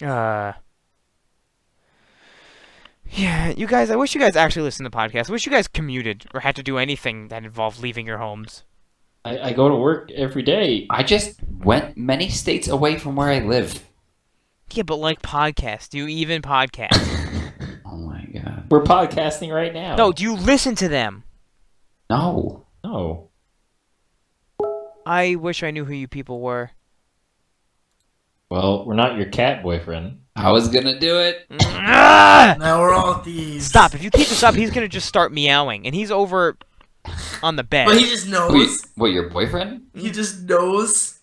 Uh, yeah, you guys. I wish you guys actually listened to the podcast. I wish you guys commuted or had to do anything that involved leaving your homes. I go to work every day. I just went many states away from where I live. Yeah, but like podcasts. Do you even podcast? Oh my god. We're podcasting right now. No, do you listen to them? No. No. I wish I knew who you people were. Well, we're not your cat boyfriend. I was gonna do it. Ah! Now we're all thieves. Stop! If you keep this up, he's gonna just start meowing, and he's over on the bed. But he just Wait, knows. what, your boyfriend? He just knows.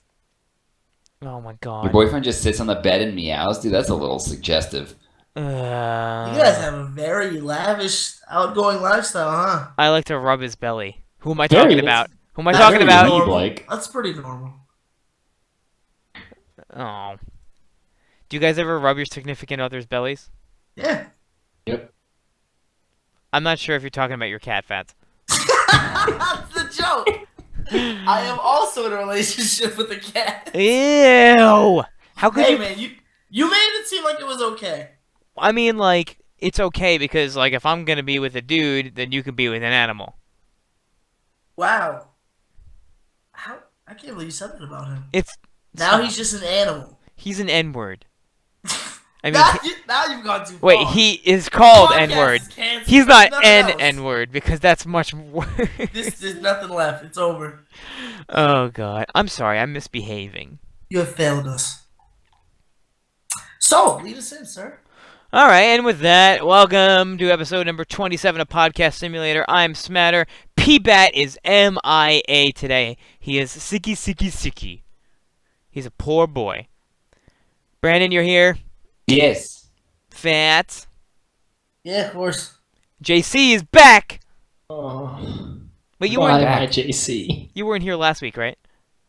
Oh my god. Your boyfriend just sits on the bed and meows? Dude, that's a little suggestive. You guys have a very lavish, outgoing lifestyle, huh? I like to rub his belly. Who am I Very- talking about? Who am I That's talking very about? normal. Like. That's pretty normal. Oh. Do you guys ever rub your significant other's bellies? Yeah. Yep. I'm not sure if you're talking about your cat, Fats. That's the joke. I am also in a relationship with a cat. Ew! How could Hey you? man, you made it seem like it was okay. I mean, like, it's okay because, like, if I'm gonna be with a dude, then you can be with an animal. Wow. How? I can't believe you said that about him. It's Now he's just an animal. he's an N-word. I mean, now you've gone too wait, far. he is called Podcast N-word. is canceled. He's not Nothing an else. N-word because that's much worse. There's nothing left. It's over. Oh god, I'm sorry, I'm misbehaving. You have failed us. So, lead us in, sir. All right, and with that, welcome to episode number 27 of Podcast Simulator. I'm Smatter. P-Bat is MIA today. He is sicky. He's a poor boy. Brandon, you're here. Yes. Fat. Yeah, of course. JC is back. Oh. But you Why, weren't back. my JC? you weren't here last week, right?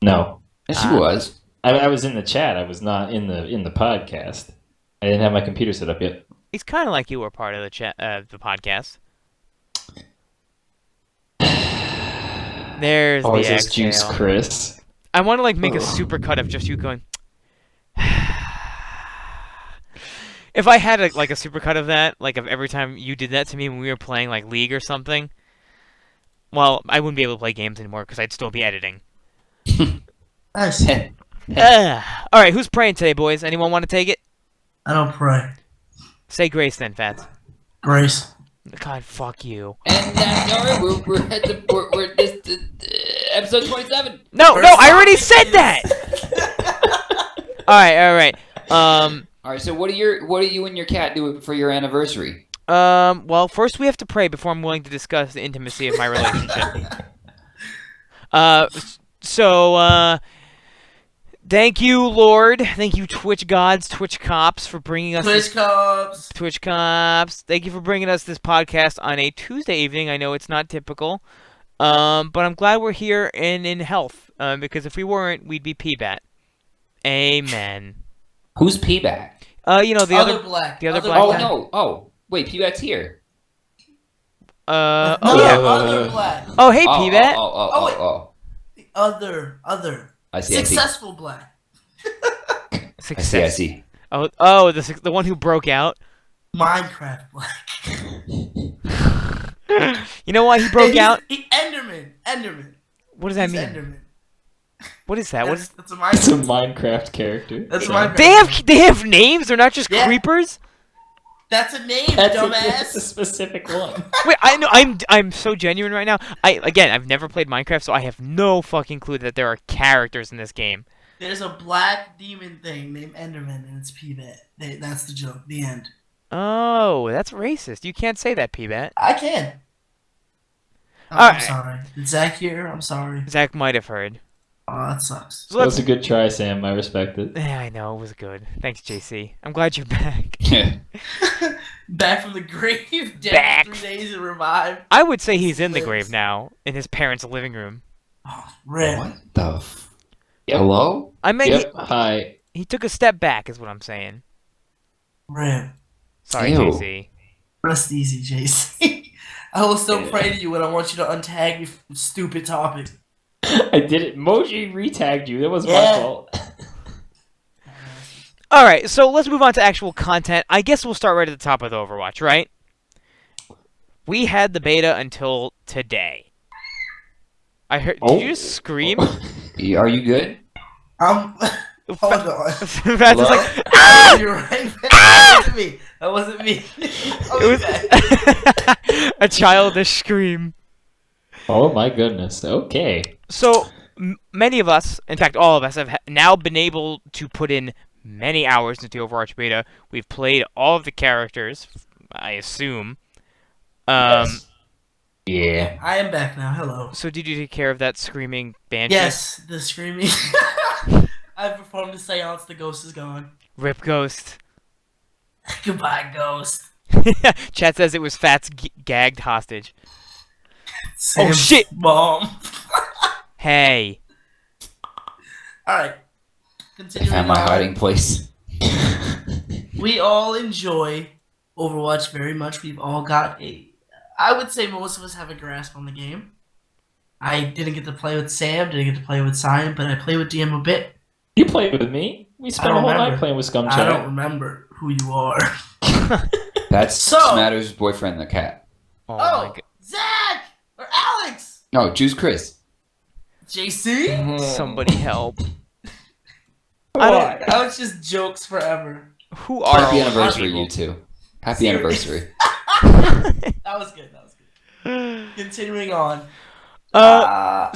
No. Yes, he was. I was in the chat. I was not in the podcast. I didn't have my computer set up yet. He's kind of like you were part of the chat, the podcast. There's Oh, the is this exhale. Juice Chris? I want to like make a super cut of just you going. If I had like a super cut of that, like of every time you did that to me when we were playing like League or something, well, I wouldn't be able to play games anymore because I'd still be editing. Nice. All right, who's praying today, boys? Anyone want to take it? I don't pray. Say grace then, Fats. Grace. God, fuck you. And that's all right. We're at the we're this episode 27. No, First I already topic said is- that. All right. All right. So what do you and your cat do for your anniversary? Well, first we have to pray before I'm willing to discuss the intimacy of my relationship. Thank you, Lord. Thank you, Twitch gods, Twitch cops, for bringing us Twitch cops. Twitch cops. Thank you for bringing us this podcast on a Tuesday evening. I know it's not typical, but I'm glad we're here and in health. Because if we weren't, we'd be P-Bat. Amen. Who's P-Back? You know the other black. the other Other black Oh guy. no. Oh wait, P-Back's here. Oh No, yeah. other black. Oh hey, Oh, P-Bat. oh. The other. I see. Successful black. I see. Oh, the one who broke out. Minecraft black. You know why he broke out? Enderman. What does that He's mean? Enderman. What is that? What is? That's a It's a Minecraft. Minecraft character. That's a Minecraft. They have names. They're not just Yeah. creepers. That's a name, That's a dumbass. specific one. Wait, I know. I'm so genuine right now. I've never played Minecraft, so I have no fucking clue that there are characters in this game. There's a black demon thing named Enderman, and it's P-Bat. That's the joke. The end. Oh, that's racist. You can't say that, P-Bat. I can. Oh, Alright. I'm sorry. Is Zach here? I'm sorry. Zach might have heard. Oh, that sucks. So That was let's. a good try, Sam. I respect it. Yeah, I know it was good. Thanks, JC. I'm glad you're back. Back from the grave, dead Back. for 3 days and revived. I would say he's in the grave now, in his parents' living room. Oh, rip. What the? Hello? I mean, Yep. Hi. he took a step back, is what I'm saying. Rip. Sorry, Ew. JC. Rest easy, JC. I will still pray to you when I want you to untag me from stupid topics. I did it. Moji retagged you. That was Yeah. my fault. All right, so let's move on to actual content. I guess we'll start right at the top with Overwatch, right? We had the beta until today. I heard. Did you just scream? Are you good? Hold on. Fats is like, You're right. That wasn't me. That wasn't me. it was a childish scream. Oh my goodness. Okay. So many of us, in fact, all of us, have now been able to put in many hours into the Overwatch beta. We've played all of the characters, I assume. Yes. Yeah. I am back now. Hello. So did you take care of that screaming banshee? Yes, the screaming. I performed a seance. The ghost is gone. Rip Ghost. Goodbye, ghost. Chat says it was Fats gagged hostage. Sam's shit! Mom. Hey. All right. I Continuing found my on. hiding place. We all enjoy Overwatch very much. We've all got I would say most of us have a grasp on the game. I didn't get to play with Sam, didn't get to play with Cyan, but I play with DM a bit. You played with me. We spent don't a whole remember. night playing with Scum I don't Chat. remember who you are. That's So- Smatter's boyfriend, the cat. Oh, Oh, my god. Zach! Or Alex! No, Juice Chris. JC? Somebody help. I don't. That was just jokes forever. Who are Happy all anniversary, these you two. Happy Serious. anniversary. That was good. That was good. Continuing on.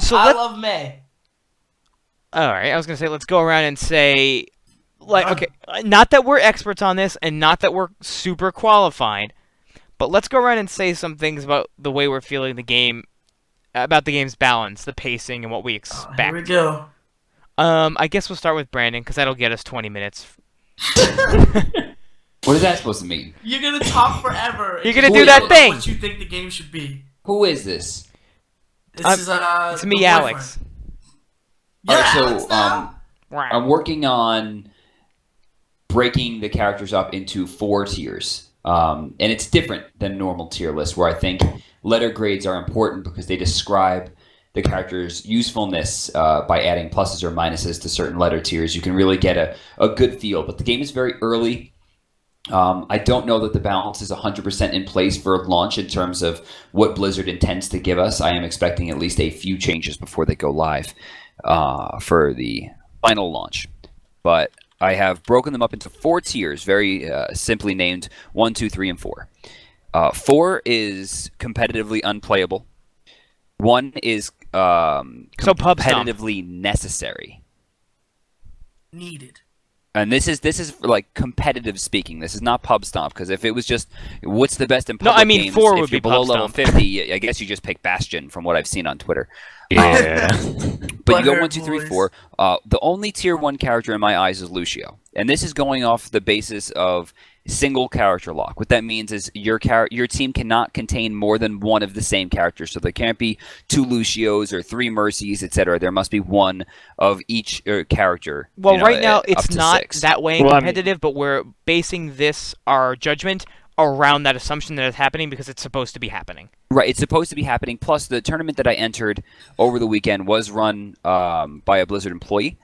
So I let- love May. All right, I was gonna say let's go around and say, like, okay, not that we're experts on this, and not that we're super qualified, but let's go around and say some things about the way we're feeling the game, about the game's balance, the pacing, and what we Oh, here we expect. go. I guess we'll start with Brandon because that'll get us 20 minutes. What is that supposed to mean? You're gonna talk forever. You're gonna and do you that don't know thing. What you think the game should be? Who is this? This is It's me, the Alex. boyfriend. Yeah, Alright, Alex so now? I'm working on breaking the characters up into 4 tiers. And it's different than normal tier lists, where I think letter grades are important because they describe the character's usefulness by adding pluses or minuses to certain letter tiers. You can really get a good feel, but the game is very early. I don't know that the balance is 100% in place for launch in terms of what Blizzard intends to give us. I am expecting at least a few changes before they go live for the final launch. But I have broken them up into 4 tiers, very simply named 1, 2, 3, and 4. 4 is competitively unplayable. 1 is So pub stomp. competitively necessary. Needed. And this is like competitive speaking. This is not pub stomp, because if it was just what's the best in No, public I mean games, 4 if would you're be below pub level stomp. 50, I guess you just pick Bastion from what I've seen on Twitter. Yeah. But you go Butthurt 1, 2, 3, boys. 4. The only tier 1 character in my eyes is Lucio, and this is going off the basis of single character lock. What that means is your team cannot contain more than one of the same characters, so there can't be 2 Lucios or 3 Mercies, etc. There must be one of each character. Well, right now up it's to not 6. that way in Well, I mean- competitive, but we're basing our judgment around that assumption that it's happening because it's supposed to be happening. Right, it's supposed to be happening. Plus, the tournament that I entered over the weekend was run by a Blizzard employee.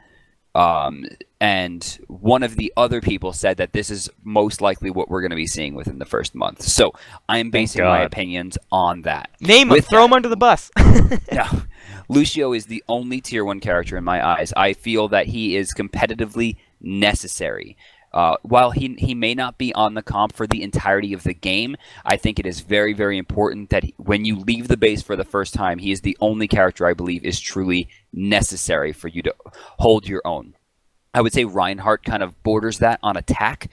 And one of the other people said that this is most likely what we're going to be seeing within the first month. So I am basing my God. opinions on that. Name him, With throw him that- under the bus. No, Lucio is the only tier 1 character in my eyes. I feel that he is competitively necessary. While he may not be on the comp for the entirety of the game, I think it is very, very important that when you leave the base for the first time, he is the only character I believe is truly necessary for you to hold your own. I would say Reinhardt kind of borders that on attack.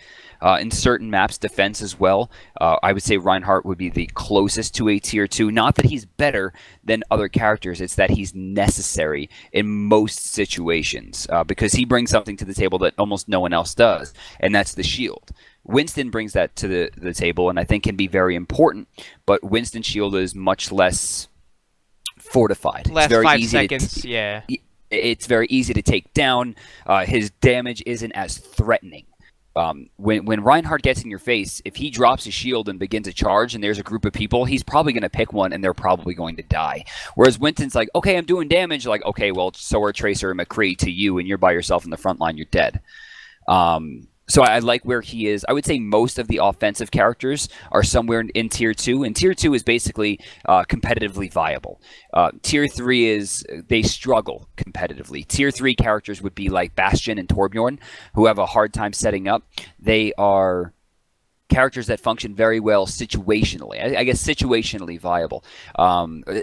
In certain maps, defense as well. I would say Reinhardt would be the closest to a tier 2. Not that he's better than other characters, it's that he's necessary in most situations because he brings something to the table that almost no one else does, and that's the shield. Winston brings that to the table and I think can be very important, but Winston's shield is much less fortified. Last it's very 5 easy seconds, yeah. It's very easy to take down. His damage isn't as threatening. When Reinhardt gets in your face, if he drops his shield and begins a charge and there's a group of people, he's probably going to pick one and they're probably going to die. Whereas Winston's like, okay, I'm doing damage. Like, okay, well, so are Tracer and McCree to you and you're by yourself in the front line, you're dead. So I like where he is. I would say most of the offensive characters are somewhere in Tier 2, and Tier 2 is basically competitively viable. Tier 3 is they struggle competitively. Tier 3 characters would be like Bastion and Torbjorn, who have a hard time setting up. They are characters that function very well situationally. I guess situationally viable.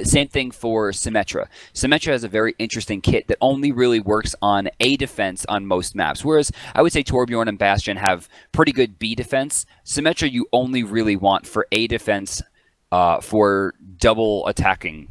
Same thing for Symmetra. Symmetra has a very interesting kit that only really works on A defense on most maps, whereas I would say Torbjorn and Bastion have pretty good B defense. Symmetra you only really want for A defense for double attacking.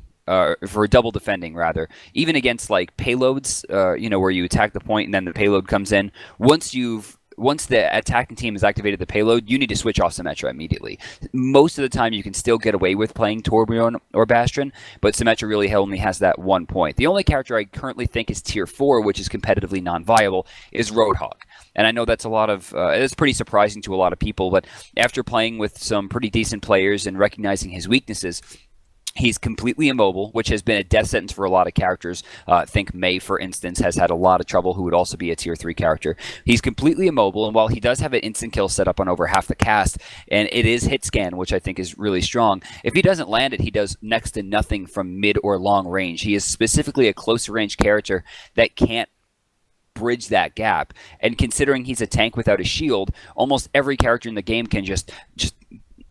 For double defending, rather, even against like payloads, where you attack the point and then the payload comes in. Once the attacking team has activated the payload, you need to switch off Symmetra immediately. Most of the time, you can still get away with playing Torbjorn or Bastion, but Symmetra really only has that 1 point. The only character I currently think is Tier 4, which is competitively non-viable, is Roadhog. And I know that's it's pretty surprising to a lot of people, but after playing with some pretty decent players and recognizing his weaknesses, he's completely immobile, which has been a death sentence for a lot of characters. Think May, for instance, has had a lot of trouble, who would also be a Tier 3 character. He's completely immobile, and while he does have an instant kill set up on over half the cast, and it is hit scan, which I think is really strong, if he doesn't land it, he does next to nothing from mid or long range. He is specifically a close range character that can't bridge that gap. And considering he's a tank without a shield, almost every character in the game can just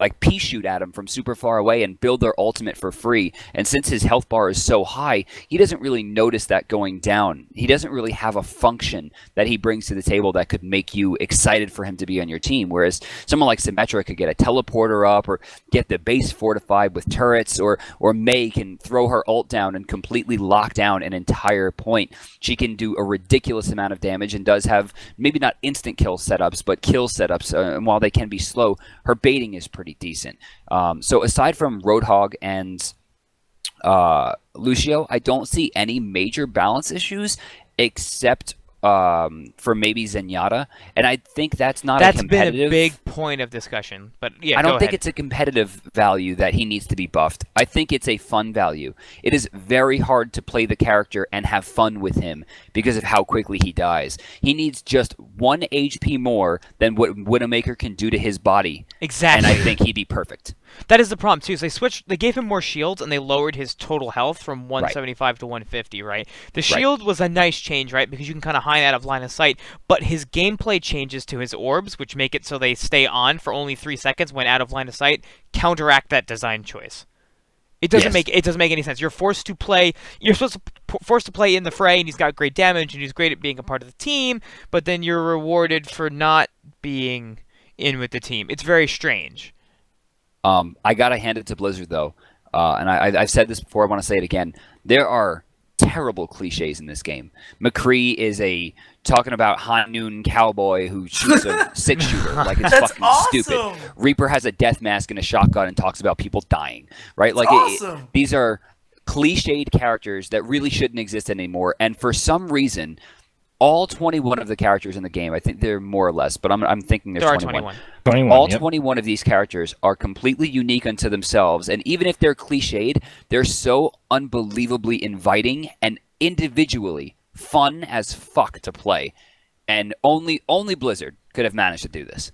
like pea shoot at him from super far away and build their ultimate for free. And since his health bar is so high, he doesn't really notice that going down. He doesn't really have a function that he brings to the table that could make you excited for him to be on your team. Whereas someone like Symmetra could get a teleporter up or get the base fortified with turrets, or May can throw her ult down and completely lock down an entire point. She can do a ridiculous amount of damage and does have maybe not instant kill setups, but kill setups. And while they can be slow, her baiting is pretty decent. So aside from Roadhog and Lucio, I don't see any major balance issues except for maybe Zenyatta, and I think that's not a competitive... been a big point of discussion, but yeah, I don't think ahead. it's a competitive value that he needs to be buffed. I think it's a fun value. It is very hard to play the character and have fun with him because of how quickly he dies. He needs just 1 HP more than what Widowmaker can do to his body. Exactly. And I think he'd be perfect. That is the problem too. So they gave him more shields and they lowered his total health from 175 to 150, right? The shield was a nice change, right? Because you can kind of hide out of line of sight, but his gameplay changes to his orbs, which make it so they stay on for only 3 seconds when out of line of sight, counteract that design choice. It doesn't make any sense. You're forced to play. You're forced to play in the fray, and he's got great damage, and he's great at being a part of the team. But then you're rewarded for not being in with the team. It's very strange. I gotta hand it to Blizzard though, and I've said this before. I want to say it again. There are terrible cliches in this game. McCree is talking about high noon cowboy who shoots a 6-shooter like it's fucking stupid. Reaper has a death mask and a shotgun and talks about people dying. Right? Like these are cliched characters that really shouldn't exist anymore. And for some reason, all 21 of the characters in the game, I think they're more or less, but I'm thinking there's 21. 21 of these characters are completely unique unto themselves, and even if they're cliched, they're so unbelievably inviting and individually fun as fuck to play. And only Blizzard could have managed to do this.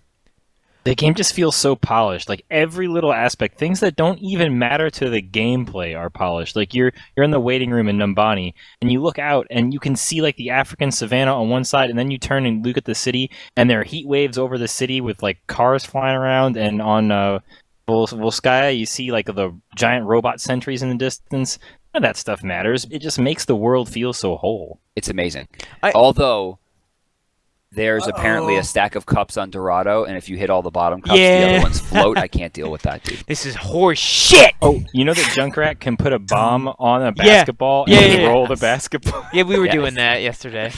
The game just feels so polished. Like every little aspect, things that don't even matter to the gameplay are polished. Like you're in the waiting room in Numbani, and you look out, and you can see like the African savannah on one side, and then you turn and look at the city, and there are heat waves over the city with like cars flying around, and on Volskaya you see like the giant robot sentries in the distance. None of that stuff matters. It just makes the world feel so whole. It's amazing. Although there's apparently a stack of cups on Dorado, and if you hit all the bottom cups, the other ones float. I can't deal with that, dude. This is horse shit! Oh, you know that Junkrat can put a bomb on a basketball and roll the basketball? Yeah, we were doing that yesterday.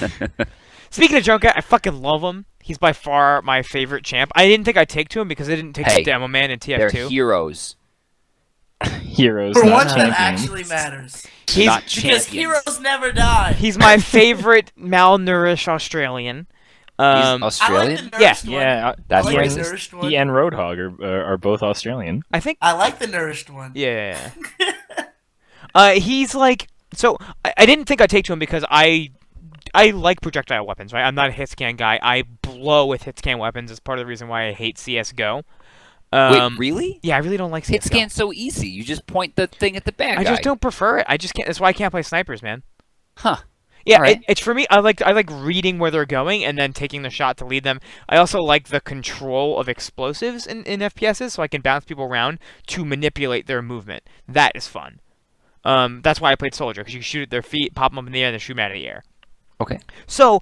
Speaking of Junkrat, I fucking love him. He's by far my favorite champ. I didn't think I'd take to him because I didn't take to Demo Man in TF2. They're heroes. Heroes, for not once champions. that actually matters. Because heroes never die. He's my favorite malnourished Australian. He's Australian? Yeah. That's like racist. He and Roadhog are both Australian. I like the nourished one. Yeah. He's like, so I didn't think I'd take to him because I I like projectile weapons, right? I'm not a hit scan guy. I blow with hit scan weapons. It's part of the reason why I hate CS:GO. Wait, really? Yeah, I really don't like CS:GO. Hit scan's so easy. You just point the thing at the bad guy. I just don't prefer it. I just can't. That's why I can't play snipers, man. Huh. Yeah, Alright. it's for me. I like reading where they're going and then taking the shot to lead them. I also like the control of explosives in FPSs, so I can bounce people around to manipulate their movement. That is fun. That's why I played soldier, because you shoot at their feet, pop them up in the air, and then shoot them out of the air. Okay. So,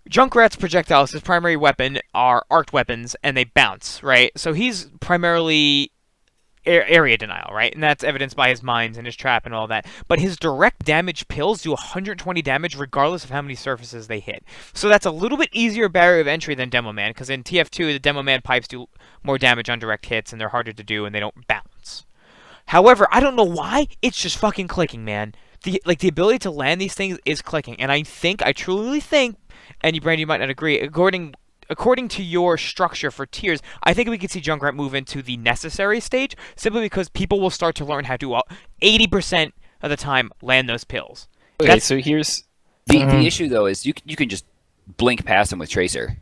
Junkrat's projectiles, his primary weapon, are arced weapons, and they bounce, right? So he's primarily area denial, right? And that's evidenced by his mines and his trap and all that. But his direct damage pills do 120 damage regardless of how many surfaces they hit. So that's a little bit easier barrier of entry than Demo Man, because in TF2, the Demo Man pipes do more damage on direct hits, and they're harder to do, and they don't bounce. However, I don't know why, it's just fucking clicking, man. The ability to land these things is clicking, and I truly think, and Brandon, you might not agree, according to your structure for tiers, I think we could see Junkrat move into the necessary stage, simply because people will start to learn how to 80% of the time land those pills. Okay, so here's The issue though is you can just blink past him with Tracer.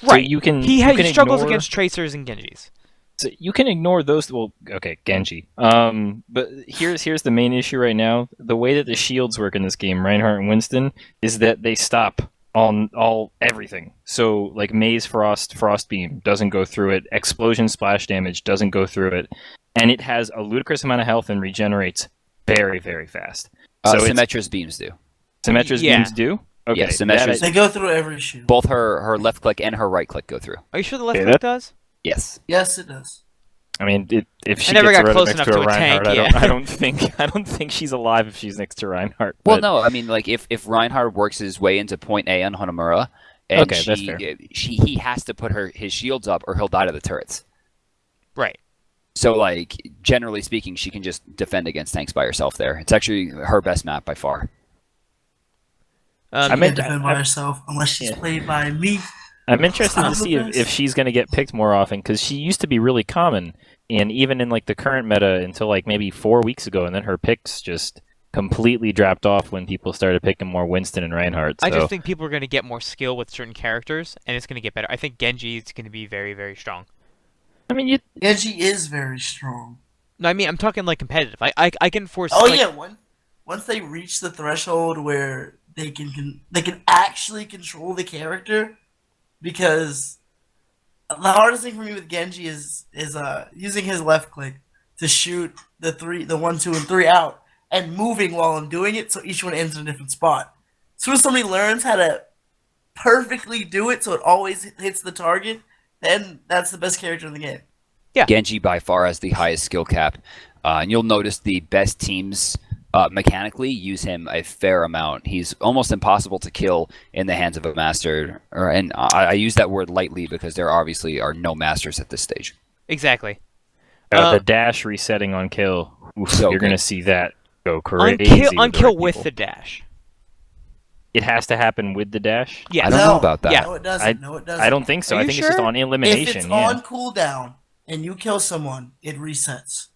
Right. So you can He struggles ignore- against Tracers and Genjis. So you can ignore those. Well, okay, Genji. But here's the main issue right now. The way that the shields work in this game, Reinhardt and Winston, is that they stop on all everything. So like Maze Frost Beam doesn't go through it. Explosion Splash Damage doesn't go through it, and it has a ludicrous amount of health and regenerates very, very fast. So Symmetra's beams do. Symmetra's Yeah. beams do. Okay, Yeah, Symmetra's- They go through every shield. Both her left click and her right click go through. Are you sure the left Okay, click does? Yes. Yes, it does. I mean, if she never gets got right close next enough to to a a Reinhardt, tank, I don't think she's alive if she's next to Reinhardt. Well, but- no, I mean, like if Reinhardt works his way into point A on Hanamura, and Okay, that's fair. he has to put his shields up or he'll die to the turrets. Right. So, like generally speaking, she can just defend against tanks by herself. There, it's actually her best map by far. I She meant- can't defend by herself unless she's played by me. I'm interested to I'm see the best. if she's going to get picked more often, because she used to be really common, and even in like the current meta until like maybe 4 weeks ago, and then her picks just completely dropped off when people started picking more Winston and Reinhardt. So. I just think people are going to get more skill with certain characters, and it's going to get better. I think Genji is going to be very, very strong. I mean, Genji is very strong. No, I mean, I'm talking like competitive. I can force. Oh like, yeah, once they reach the threshold where they can actually control the character, because the hardest thing for me with Genji is using his left click to shoot the 1, 2, and 3 out, and moving while I'm doing it, so each one ends in a different spot. As soon as somebody learns how to perfectly do it, so it always hits the target, then that's the best character in the game. Genji by far has the highest skill cap, and you'll notice the best teams mechanically use him a fair amount. He's almost impossible to kill in the hands of a master, and I use that word lightly because there obviously are no masters at this stage. Exactly. the dash resetting on kill, oof, So you're going to good. see that go crazy. On kill with the dash. It has to happen with the dash? Yes. I don't know about that. Yeah. No, it doesn't. No, it doesn't. I don't think so. Are I you think it's just sure? on If elimination. it's Yeah. on cooldown and you kill someone, it resets.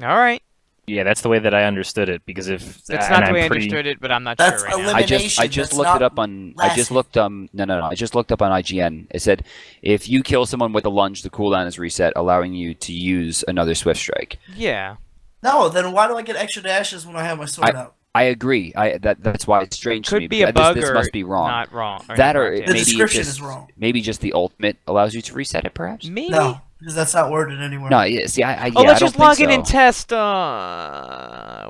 All right. Yeah, that's the way that I understood it, because if That's and not the I'm way I pretty- understood it, but I'm not That's sure right now. elimination. I just that's looked not it up on. I last just hit. looked no. I just looked up on IGN. It said if you kill someone with a lunge, the cooldown is reset, allowing you to use another swift strike. Yeah. No, then why do I get extra dashes when I have my sword out? I agree. That's why it's strange to me. Could be a because bug this or must be wrong. not wrong. That or incorrect, The maybe description just, is wrong. Maybe just the ultimate allows you to reset it, perhaps. Maybe. No, because that's not worded anywhere. No, yeah, see, I Oh, yeah, let's I just don't log think in and so. test.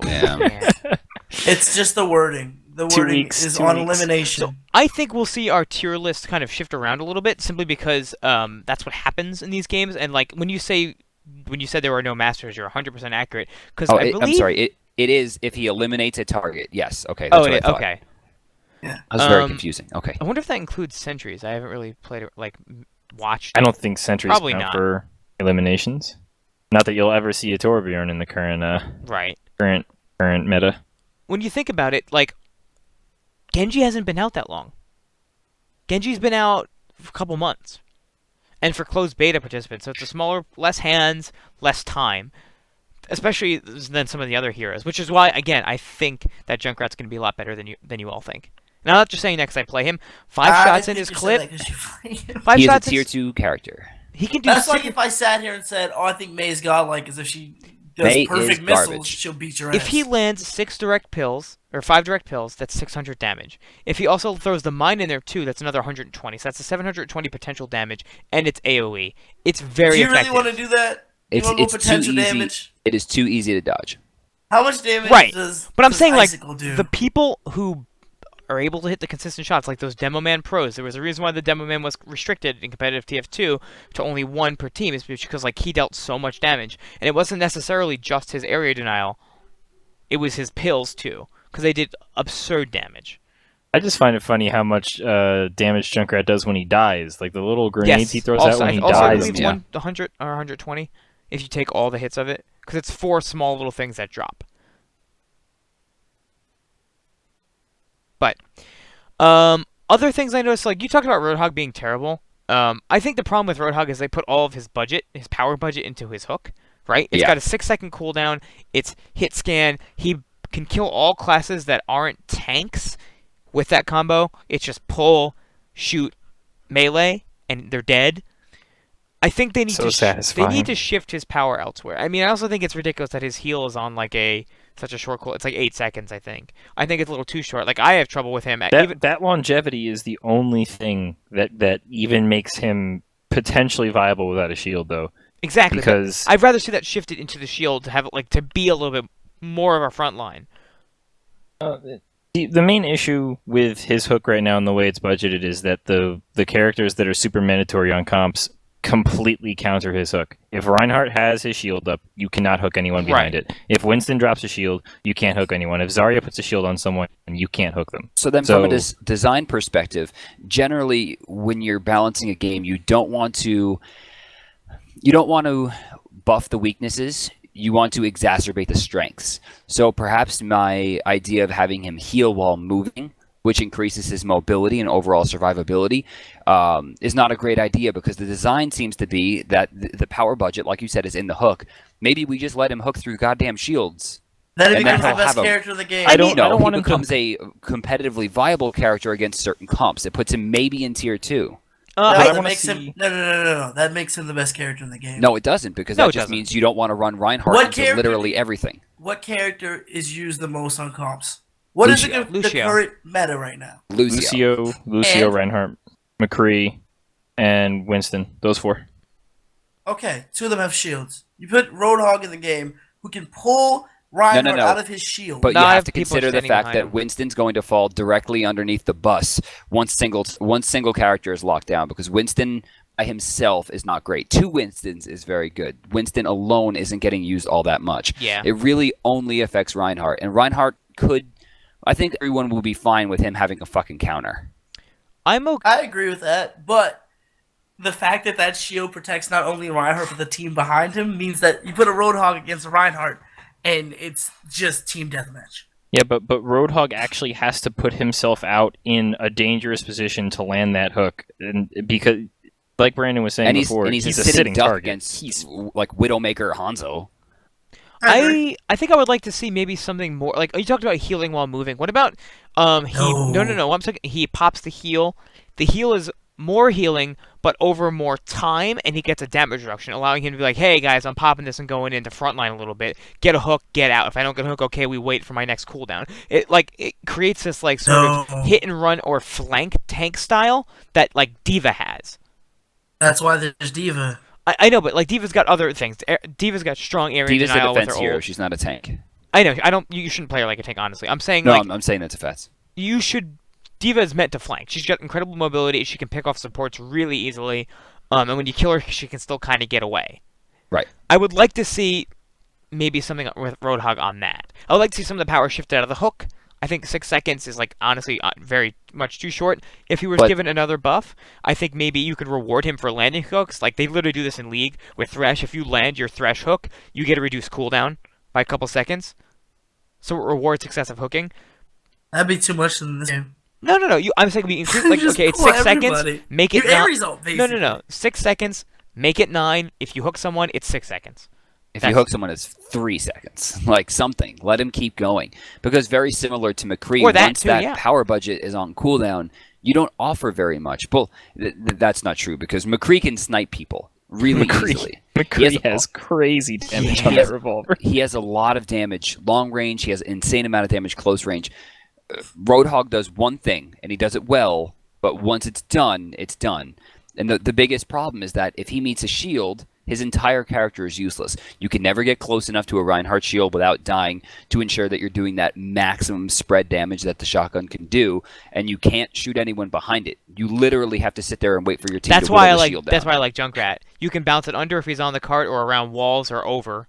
Yeah. It's just the wording. The 2 wording weeks, is 2 on weeks. elimination. I think we'll see our tier list kind of shift around a little bit, simply because that's what happens in these games. And like when you said there were no masters, you're 100% accurate. Because Oh, I believe. I'm sorry. It is if he eliminates a target. Yes. Okay. Oh, That's what I thought. okay. Yeah. I was very Um, confusing. Okay. I wonder if that includes sentries. I haven't really played it, like watched. I don't think sentries Probably count not. for eliminations. Not that you'll ever see a Torbjorn in the current Right. current meta. When you think about it, like Genji hasn't been out that long. Genji's been out for a couple months, and for closed beta participants, so it's a smaller, less hands, less time, especially than some of the other heroes. Which is why, again, I think that Junkrat's going to be a lot better than you all think. And I'm not just saying that because I play him. 5 shots in his clip. 5 He is a shots. tier 2 character. He can do. That's like if I sat here and said, "Oh, I think May's godlike," as if she does May perfect is missiles, garbage. she'll beat your ass. If he lands 6 direct pills or 5 direct pills, that's 600 damage. If he also throws the mine in there too, that's another 120. So that's a 720 potential damage, and it's AOE. It's very do you effective. really want to do that? You want to go potential too easy. damage? It is too easy to dodge. How much damage Right. does But I'm does saying like Icicle do? the people who are able to hit the consistent shots, like those Demo Man pros. There was a reason why the Demo Man was restricted in competitive TF2 to only 1 per team, is because like he dealt so much damage, and it wasn't necessarily just his area denial. It was his pills too, because they did absurd damage. I just find it funny how much damage Junkrat does when he dies. Like the little grenades he throws out when he I dies. believe 100 or 120 if you take all the hits of it, because it's 4 small little things that drop. But other things I noticed, like you talked about Roadhog being terrible. I think the problem with Roadhog is they put all of his budget, his power budget, into his hook. Right? It's got a 6-second cooldown. It's hit scan. He can kill all classes that aren't tanks with that combo. It's just pull, shoot, melee, and they're dead. I think they need they need to shift his power elsewhere. I mean, I also think it's ridiculous that his heal is on like such a short cooldown. It's like 8 seconds, I think. I think it's a little too short. Like I have trouble with him. That longevity is the only thing that even makes him potentially viable without a shield, though. Exactly. Because I'd rather see that shifted into the shield to have it like to be a little bit more of a front line. The main issue with his hook right now and the way it's budgeted is that the characters that are super mandatory on comps completely counter his hook. If Reinhardt has his shield up, you cannot hook anyone behind it. If Winston drops a shield, you can't hook anyone. If Zarya puts a shield on someone, you can't hook them. So then from a design perspective, generally when you're balancing a game, you don't want to buff the weaknesses. You want to exacerbate the strengths. So perhaps my idea of having him heal while moving, which increases his mobility and overall survivability, is not a great idea, because the design seems to be that the power budget, like you said, is in the hook. Maybe we just let him hook through goddamn shields. Then he becomes the best character in the game. I don't want him to becomes a competitively viable character against certain comps. It puts him maybe in tier 2. No, that makes him That makes him the best character in the game. No, it doesn't, because that just means you don't want to run Reinhardt into literally everything. What character is used the most on comps? What is the current meta right now? Lucio, Reinhardt, McCree, and Winston. Those 4. Okay, 2 of them have shields. You put Roadhog in the game, who can pull Reinhardt out of his shield. But you have to consider the fact that Winston's going to fall directly underneath the bus once single character is locked down, because Winston by himself is not great. 2 Winstons is very good. Winston alone isn't getting used all that much. Yeah. It really only affects Reinhardt, and Reinhardt I think everyone will be fine with him having a fucking counter. I agree with that, but the fact that shield protects not only Reinhardt but the team behind him means that you put a Roadhog against Reinhardt, and it's just team deathmatch. Yeah, but Roadhog actually has to put himself out in a dangerous position to land that hook, and because, like Brandon was saying before, he's a sitting target against like Widowmaker Hanzo. I think I would like to see maybe something more. Like you talked about healing while moving. What about No. I'm talking. He pops the heal. The heal is more healing, but over more time, and he gets a damage reduction, allowing him to be like, "Hey guys, I'm popping this and going into frontline a little bit. Get a hook, get out. If I don't get a hook, okay, we wait for my next cooldown." It creates this like sort of hit and run or flank tank style that like D.Va has. That's why there's D.Va. I know, but like D.Va's got other things. D.Va's got strong area D.Va's denial a defense with her hero. ult. She's not a tank. I know. You shouldn't play her like a tank. Honestly, I'm saying I'm saying that's a fact. You should. D.Va is meant to flank. She's got incredible mobility. She can pick off supports really easily, and when you kill her, she can still kind of get away. Right. I would like to see maybe something with Roadhog on that. I would like to see some of the power shifted out of the hook. I think 6 seconds is like honestly very much too short. If he was given another buff, I think maybe you could reward him for landing hooks. Like they literally do this in League with Thresh. If you land your Thresh hook, you get a reduced cooldown by a couple seconds. So it rewards successive hooking. That'd be too much in this game. No. I'm saying we increase like okay, it's 6 seconds. Make it 9. No. 6 seconds. Make it 9. If you hook someone, it's 6 seconds. If you hook someone, it's 3 seconds. Like something. Let him keep going. Because very similar to McCree, Or that once too, that yeah. power budget is on cooldown, you don't offer very much. Well, that's not true because McCree can snipe people really easily. McCree has crazy damage on he that has- revolver. He has a lot of damage long range. He has an insane amount of damage close range. Roadhog does one thing, and he does it well, but once it's done, it's done. And the biggest problem is that if he meets a shield, his entire character is useless. You can never get close enough to a Reinhardt shield without dying to ensure that you're doing that maximum spread damage that the shotgun can do, and you can't shoot anyone behind it. You literally have to sit there and wait for your team That's to why whittle I the like. shield That's down. why I like Junkrat. You can bounce it under if he's on the cart or around walls or over.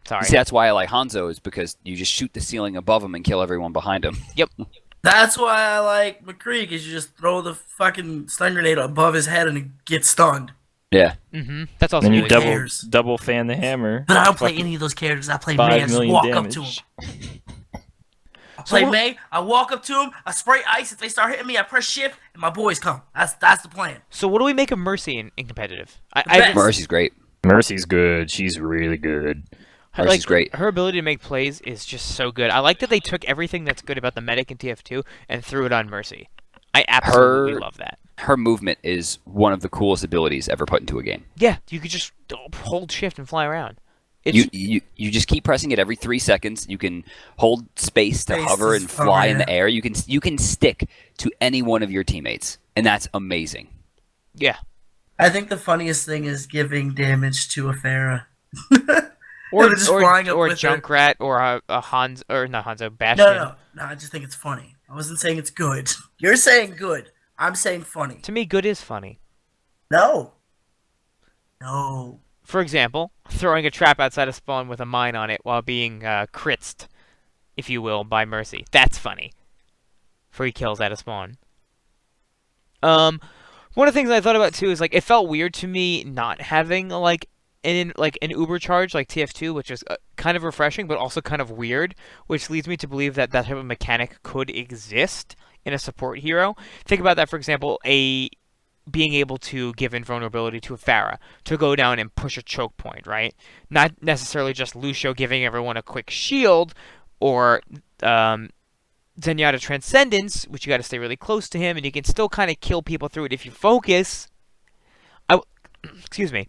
Sorry. See, that's why I like Hanzo, is because you just shoot the ceiling above him and kill everyone behind him. That's why I like McCree, because you just throw the fucking stun grenade above his head and it gets stunned. Yeah. That's also And you really double- cool. double fan the hammer. But I don't play Fucking any of those characters. I play 5 May. I just million walk damage. up to him. I play May. I walk up to him. I spray ice. If they start hitting me, I press shift, and my boys come. That's the plan. So what do we make of Mercy in competitive? best. Mercy's great. Mercy's good. She's really good. Mercy's great. Her ability to make plays is just so good. I like that they took everything that's good about the medic in TF2 and threw it on Mercy. I absolutely love that. Her movement is one of the coolest abilities ever put into a game. Yeah, you could just hold shift and fly around. It's, You just keep pressing it every 3 seconds. You can hold space to Space hover is- and fly in yeah. the air. You can stick to any one of your teammates, and that's amazing. yeah. I think the funniest thing is giving damage to a Pharah. Or just flying up or with Junkrat or a Hans or not Hanzo Bastion. No. I just think it's funny. I wasn't saying it's good. You're saying good. I'm saying funny. To me, good is funny. No. For example, throwing a trap outside of spawn with a mine on it while being critzed, if you will, by Mercy. That's funny. 3 kills out of spawn. One of the things I thought about too is like it felt weird to me not having an Uber charge like TF2, which is kind of refreshing but also kind of weird, which leads me to believe that that type of mechanic could exist in a support hero. Think about that, for example, being able to give invulnerability to a Pharah to go down and push a choke point, right? Not necessarily just Lucio giving everyone a quick shield, or Zenyatta Transcendence, which you got to stay really close to him, and you can still kind of kill people through it if you focus. Excuse me.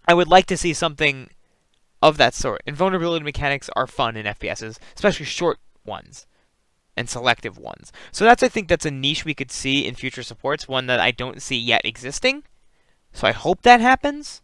I would like to see something of that sort. Invulnerability mechanics are fun in FPSs, especially short ones and selective ones. So I think that's a niche we could see in future supports, one that I don't see yet existing. So I hope that happens.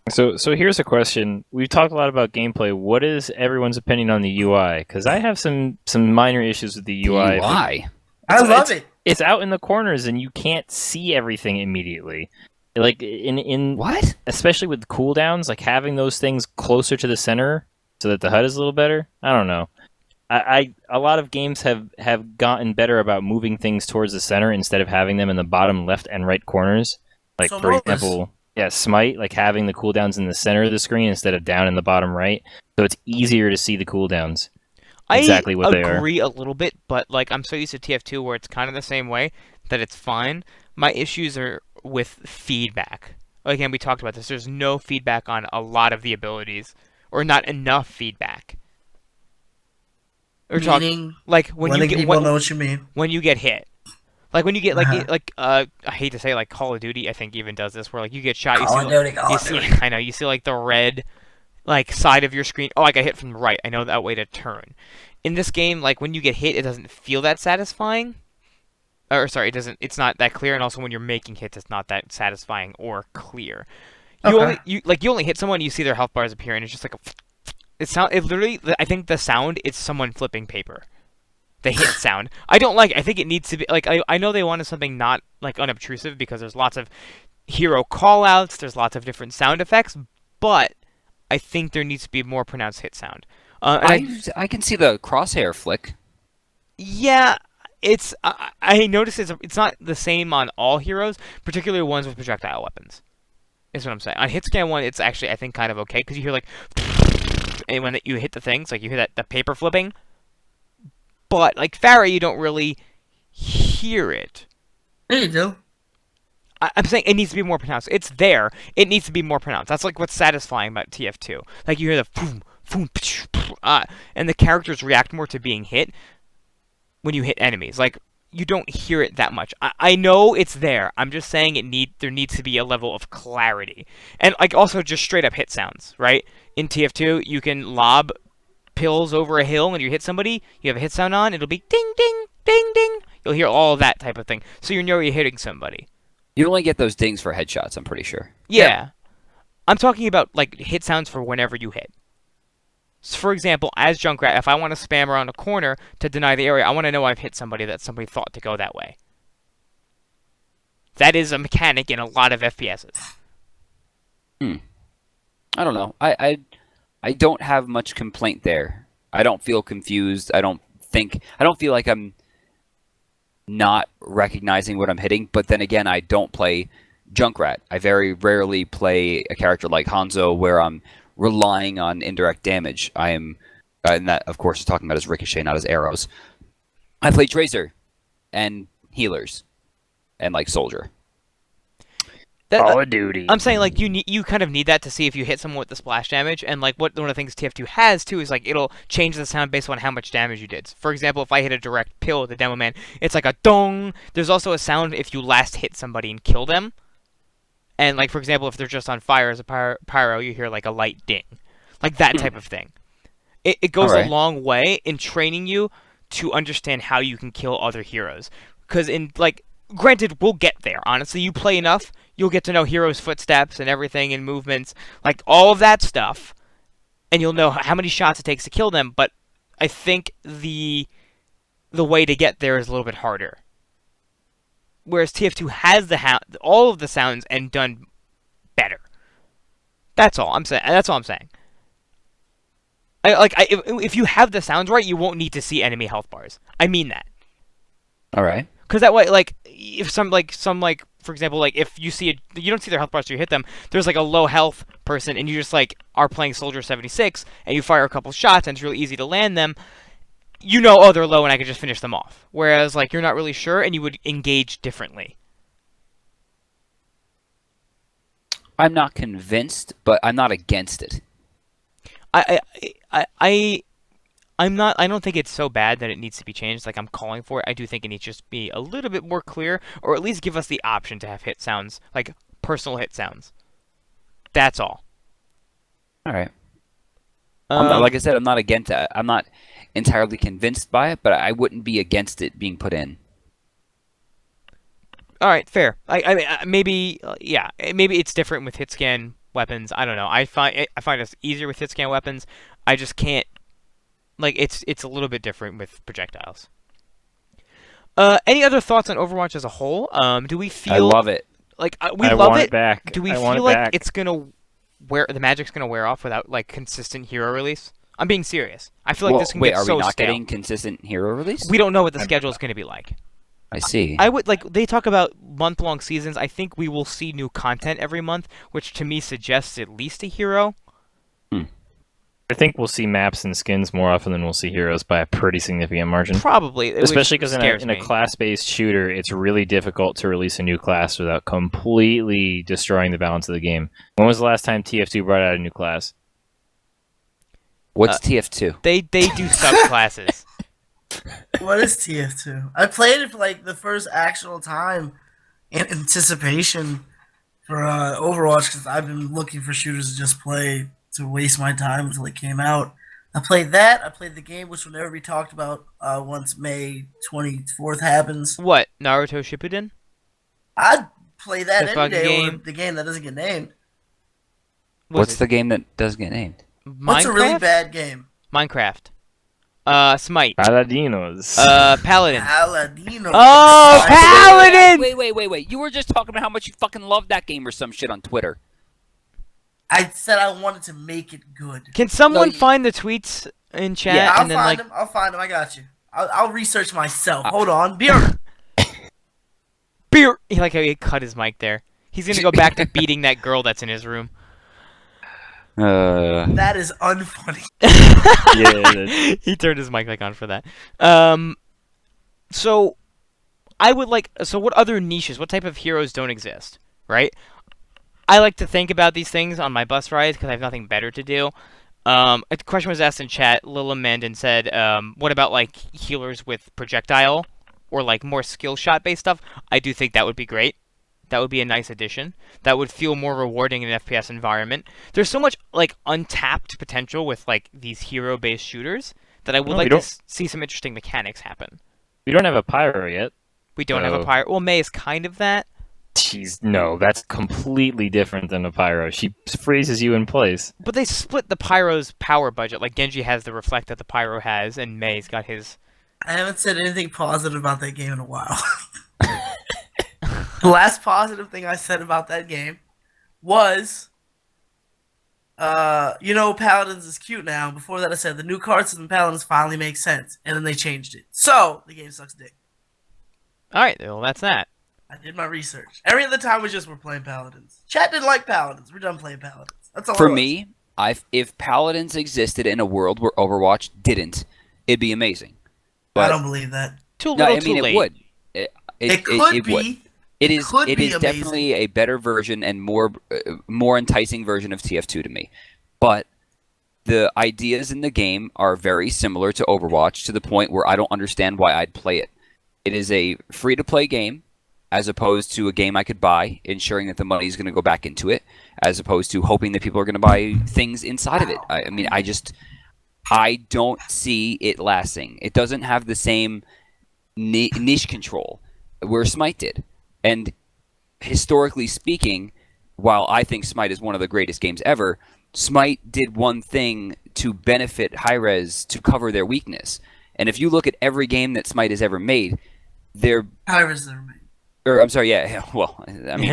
So here's a question. We've talked a lot about gameplay. What is everyone's opinion on the UI? Because I have some minor issues with the UI. Why? I love it. It's out in the corners and you can't see everything immediately. Like in What? especially with cooldowns, like having those things closer to the center so that the HUD is a little better. I don't know. A lot of games have gotten better about moving things towards the center instead of having them in the bottom left and right corners. Like So for Lotus- example, Smite, like having the cooldowns in the center of the screen instead of down in the bottom right, so it's easier to see the cooldowns. Exactly what they are. I agree a little bit, but like I'm so used to TF2 where it's kind of the same way that it's fine. My issues are with feedback. Again, we talked about this. There's no feedback on a lot of the abilities, or not enough feedback. Or Meaning, like when you letting get people know what you mean. when you get hit. Like when you get like Uh-huh. I hate to say like Call of Duty, I think even does this where like you get shot, you Call see of Duty, Call you of see Duty. I know you see like the red like side of your screen. Oh, I got hit from the right. I know that way to turn. In this game, like when you get hit, it doesn't feel that satisfying. Or sorry, it's not that clear, and also when you're making hits, it's not that satisfying or clear. Okay. You only hit someone, you see their health bars appear, and it's just like it literally. I think the sound is someone flipping paper. The hit sound. I don't like it. I think it needs to be like I know they wanted something not like unobtrusive because there's lots of hero callouts, there's lots of different sound effects, but I think there needs to be more pronounced hit sound. I can see the crosshair flick. Yeah, I noticed it's not the same on all heroes, particularly ones with projectile weapons. Is what I'm saying. On hitscan 1, it's actually I think kind of okay because you hear like, and when you hit the things, like you hear the paper flipping. But like Pharah, you don't really hear it. There you go. I'm saying it needs to be more pronounced. It's there. It needs to be more pronounced. That's like what's satisfying about TF2. Like you hear the boom, boom, and the characters react more to being hit when you hit enemies. Like you don't hear it that much. I know it's there. I'm just saying there needs to be a level of clarity. And like also just straight up hit sounds, right? In TF2, you can lob pills over a hill and you hit somebody, you have a hit sound on, it'll be ding ding ding ding. You'll hear all that type of thing. So you know you're hitting somebody. You only get those dings for headshots, I'm pretty sure. Yeah. I'm talking about like hit sounds for whenever you hit. So for example, as Junkrat, if I want to spam around a corner to deny the area, I want to know I've hit somebody that somebody thought to go that way. That is a mechanic in a lot of FPSs. I don't know. I don't have much complaint there. I don't feel confused. I don't feel like I'm not recognizing what I'm hitting, but then again, I don't play Junkrat. I very rarely play a character like Hanzo where I'm relying on indirect damage. I am, and that of course is talking about his ricochet, not his arrows. I play Tracer and healers and like Soldier. Call of Duty. I'm saying like you kind of need that to see if you hit someone with the splash damage, and like one of the things TF2 has too is like it'll change the sound based on how much damage you did. For example, if I hit a direct pill with the Demo Man, it's like a dong. There's also a sound if you last hit somebody and kill them, and like for example, if they're just on fire as a pyro, you hear like a light ding, like that type of thing. It goes a long way in training you to understand how you can kill other heroes, because in like. Granted, we'll get there. Honestly, you play enough, you'll get to know heroes' footsteps and everything and movements, like all of that stuff, and you'll know how many shots it takes to kill them. But I think the way to get there is a little bit harder. Whereas TF2 has all of the sounds and done better. That's all I'm saying. That's all I'm saying. If you have the sounds right, you won't need to see enemy health bars. I mean that. All right. Because that way, like, if for example, like, if you don't see their health bars, so you hit them, there's, like, a low health person, and you just, like, are playing Soldier 76, and you fire a couple shots, and it's really easy to land them, you know, oh, they're low, and I can just finish them off. Whereas, like, you're not really sure, and you would engage differently. I'm not convinced, but I'm not against it. I don't think it's so bad that it needs to be changed. Like, I'm calling for it. I do think it needs to just be a little bit more clear, or at least give us the option to have hit sounds, like personal hit sounds. That's all. All right. Like I said, I'm not against it. I'm not entirely convinced by it, but I wouldn't be against it being put in. All right, fair. Maybe it's different with hit scan weapons. I don't know. I find it's easier with hit scan weapons. I just can't. Like, it's a little bit different with projectiles. Any other thoughts on Overwatch as a whole? Do we feel... I love it. Like, I love want it. it back. Do we I want feel it like back. it's gonna the magic's gonna wear off without, like, consistent hero release? I'm being serious. I feel like this can get so are we not stale. getting consistent hero release? We don't know what the schedule is gonna be like. I see. I would, like, they talk about month-long seasons. I think we will see new content every month, which to me suggests at least a hero. I think we'll see maps and skins more often than we'll see heroes by a pretty significant margin. Probably. Especially because in a me. class-based shooter, it's really difficult to release a new class without completely destroying the balance of the game. When was the last time TF2 brought out a new class? What's TF2? They do subclasses. What is TF2? I played it for like the first actual time in anticipation for Overwatch because I've been looking for shooters to just play to waste my time until it came out. I played that. I played the game, which will never be talked about once May 24th happens. What? Naruto Shippuden? I'd play that The any day game? over the game that doesn't get named. What's the game that doesn't get named? Minecraft? What's a really bad game? Minecraft. Smite. Paladinos. Paladin. Paladino. Oh, Smite. Paladin! Wait. You were just talking about how much you fucking love that game or some shit on Twitter. I said I wanted to make it good. Can someone No, you- find the tweets in chat? Yeah, I'll and then, find like, them. I'll find them. I got you. I'll research myself. Hold on. Beer. beer! He like how he cut his mic there. He's gonna go back to beating that girl that's in his room. That is unfunny. Yeah, He turned his mic back on for that. So I would like. So what other niches? What type of heroes don't exist? Right. I like to think about these things on my bus rides because I have nothing better to do. A question was asked in chat. Lila Mandan said, "What about like healers with projectile, or like more skill shot based stuff?" I do think that would be great. That would be a nice addition. That would feel more rewarding in an FPS environment. There's so much like untapped potential with like these hero based shooters that I would No, like we to don't- see some interesting mechanics happen. We don't have a pyro yet. We don't have a Oh. pirate. Well, May is kind of that. No, that's completely different than a pyro. She freezes you in place. But they split the Pyro's power budget. Like, Genji has the reflect that the Pyro has, and May's got his... I haven't said anything positive about that game in a while. The last positive thing I said about that game was, Paladins is cute now. Before that I said the new cards in Paladins finally make sense, and then they changed it. So, the game sucks dick. Alright, well, that's that. I did my research. Every other time was just we're playing Paladins. Chat didn't like Paladins. We're done playing Paladins. That's all For it was. me, if Paladins existed in a world where Overwatch didn't, it'd be amazing. I But don't believe that. Too no, little, I mean too late. it would. It could it be. would. It is. could It be is amazing. definitely a better version and more enticing version of TF2 to me. But the ideas in the game are very similar to Overwatch to the point where I don't understand why I'd play it. It is a free-to-play game, as opposed to a game I could buy, ensuring that the money is going to go back into it, as opposed to hoping that people are going to buy things inside of it. I mean, I don't see it lasting. It doesn't have the same niche control where Smite did. And historically speaking, while I think Smite is one of the greatest games ever, Smite did one thing to benefit Hi-Rez to cover their weakness. And if you look at every game that Smite has ever made, they're Pirates never made. or I'm sorry, yeah. Well, I mean,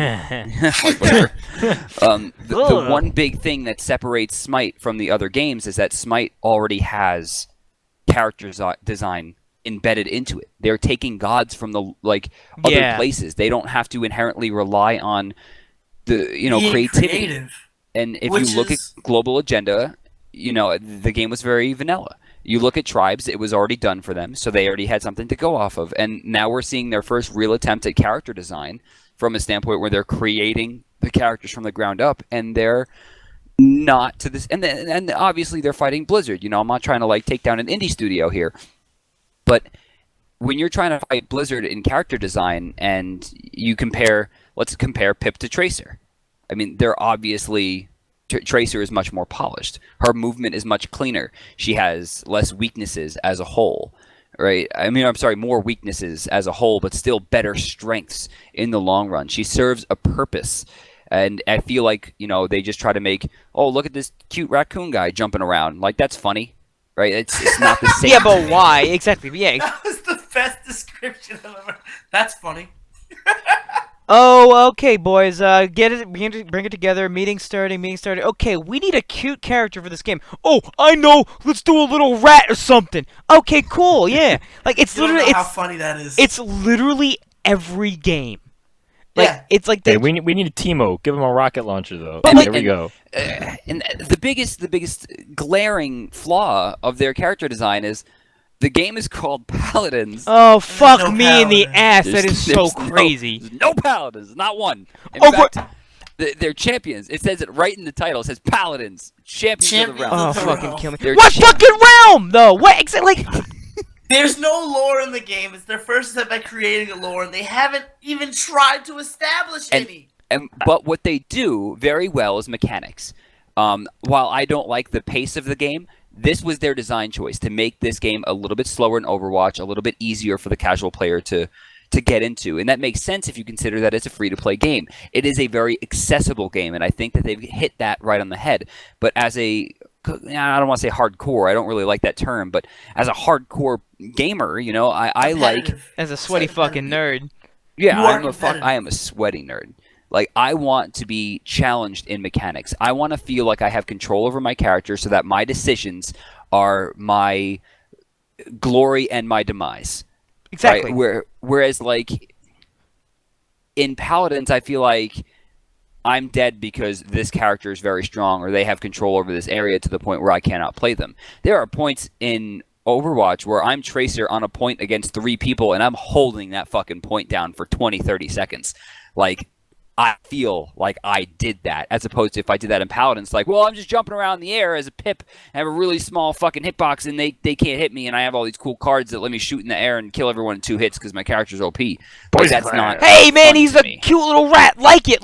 like, whatever. The one big thing that separates Smite from the other games is that Smite already has character design embedded into it. They're taking gods from the other Yeah. places. They don't have to inherently rely on the Being creativity. creative. And if Which you look is- at Global Agenda, the game was very vanilla. You look at Tribes, it was already done for them, so they already had something to go off of. And now we're seeing their first real attempt at character design from a standpoint where they're creating the characters from the ground up, and they're not to this. And obviously they're fighting Blizzard. I'm not trying to take down an indie studio here, but when you're trying to fight Blizzard in character design, and you let's compare Pip to Tracer. I mean, they're obviously. Tracer is much more polished. Her movement is much cleaner. She has less weaknesses as a whole, right? I mean, I'm sorry, more weaknesses as a whole, but still better strengths in the long run. She serves a purpose. And I feel like, they just try to make, oh, look at this cute raccoon guy jumping around. That's funny, right? It's not the same. Yeah, but why? Exactly. Yeah. That was the best description I've ever. That's funny. Oh, okay, boys. Bring it together. Meeting starting. Okay, we need a cute character for this game. Oh, I know. Let's do a little rat or something. Okay, cool. Yeah. It's You don't literally know how funny that is. it's literally every game. Yeah. It's like Hey, we need a Teemo. Give him a rocket launcher though. And There we go. And the biggest glaring flaw of their character design is the game is called Paladins. oh fuck no me in the paladin. ass. That There's- is so there's crazy. There's no Paladins, not one. In Oh, fact, they're champions. It says it right in the title. It says Paladins, champions of the Champions realm. Oh, of the fucking realm. kill me. They're What champ- fucking realm, though? What? Like, There's no lore in the game. It's their first step at creating a lore, and they haven't even tried to establish any. But what they do very well is mechanics. While I don't like the pace of the game, this was their design choice to make this game a little bit slower in Overwatch, a little bit easier for the casual player to get into. And that makes sense if you consider that it's a free-to-play game. It is a very accessible game, and I think that they've hit that right on the head. But as I don't want to say hardcore, I don't really like that term, but as a hardcore gamer, I like... Competitive. as a sweaty fucking nerd. Yeah, You are I competitive. am a sweaty nerd. I want to be challenged in mechanics. I want to feel like I have control over my character so that my decisions are my glory and my demise. Exactly. Right? Whereas, in Paladins, I feel like I'm dead because this character is very strong or they have control over this area to the point where I cannot play them. There are points in Overwatch where I'm Tracer on a point against 3 people and I'm holding that fucking point down for 20, 30 seconds. Like, I feel like I did that, as opposed to if I did that in Paladins, like, well, I'm just jumping around in the air as a pip and have a really small fucking hitbox and they can't hit me and I have all these cool cards that let me shoot in the air and kill everyone in 2 hits because my character's OP. Like, that's not Hey man, fun he's to a me. cute little rat. Like it.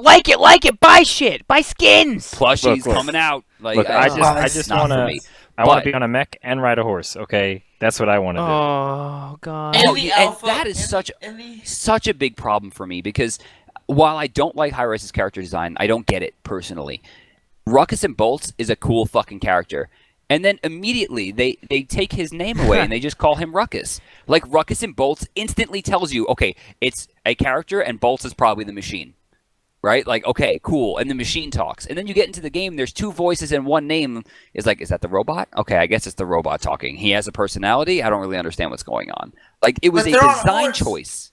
Buy shit. Buy skins. Plushies Look. coming out. Like, Look, I just not want for to. me. I want But- to be on a mech and ride a horse. Okay, that's what I want to do. Oh god. Oh, And the yeah, and alpha, that is and such the- and the- such a big problem for me because while I don't like Hi-Rise's character design, I don't get it personally. Ruckus and Bolts is a cool fucking character. And then immediately they take his name away and they just call him Ruckus. Like, Ruckus and Bolts instantly tells you, okay, it's a character and Bolts is probably the machine. Right? Like, okay, cool. And the machine talks. And then you get into the game, there's 2 voices and one name is like, is that the robot? Okay, I guess it's the robot talking. He has a personality. I don't really understand what's going on. Like, it was But a they're on a design horse. choice.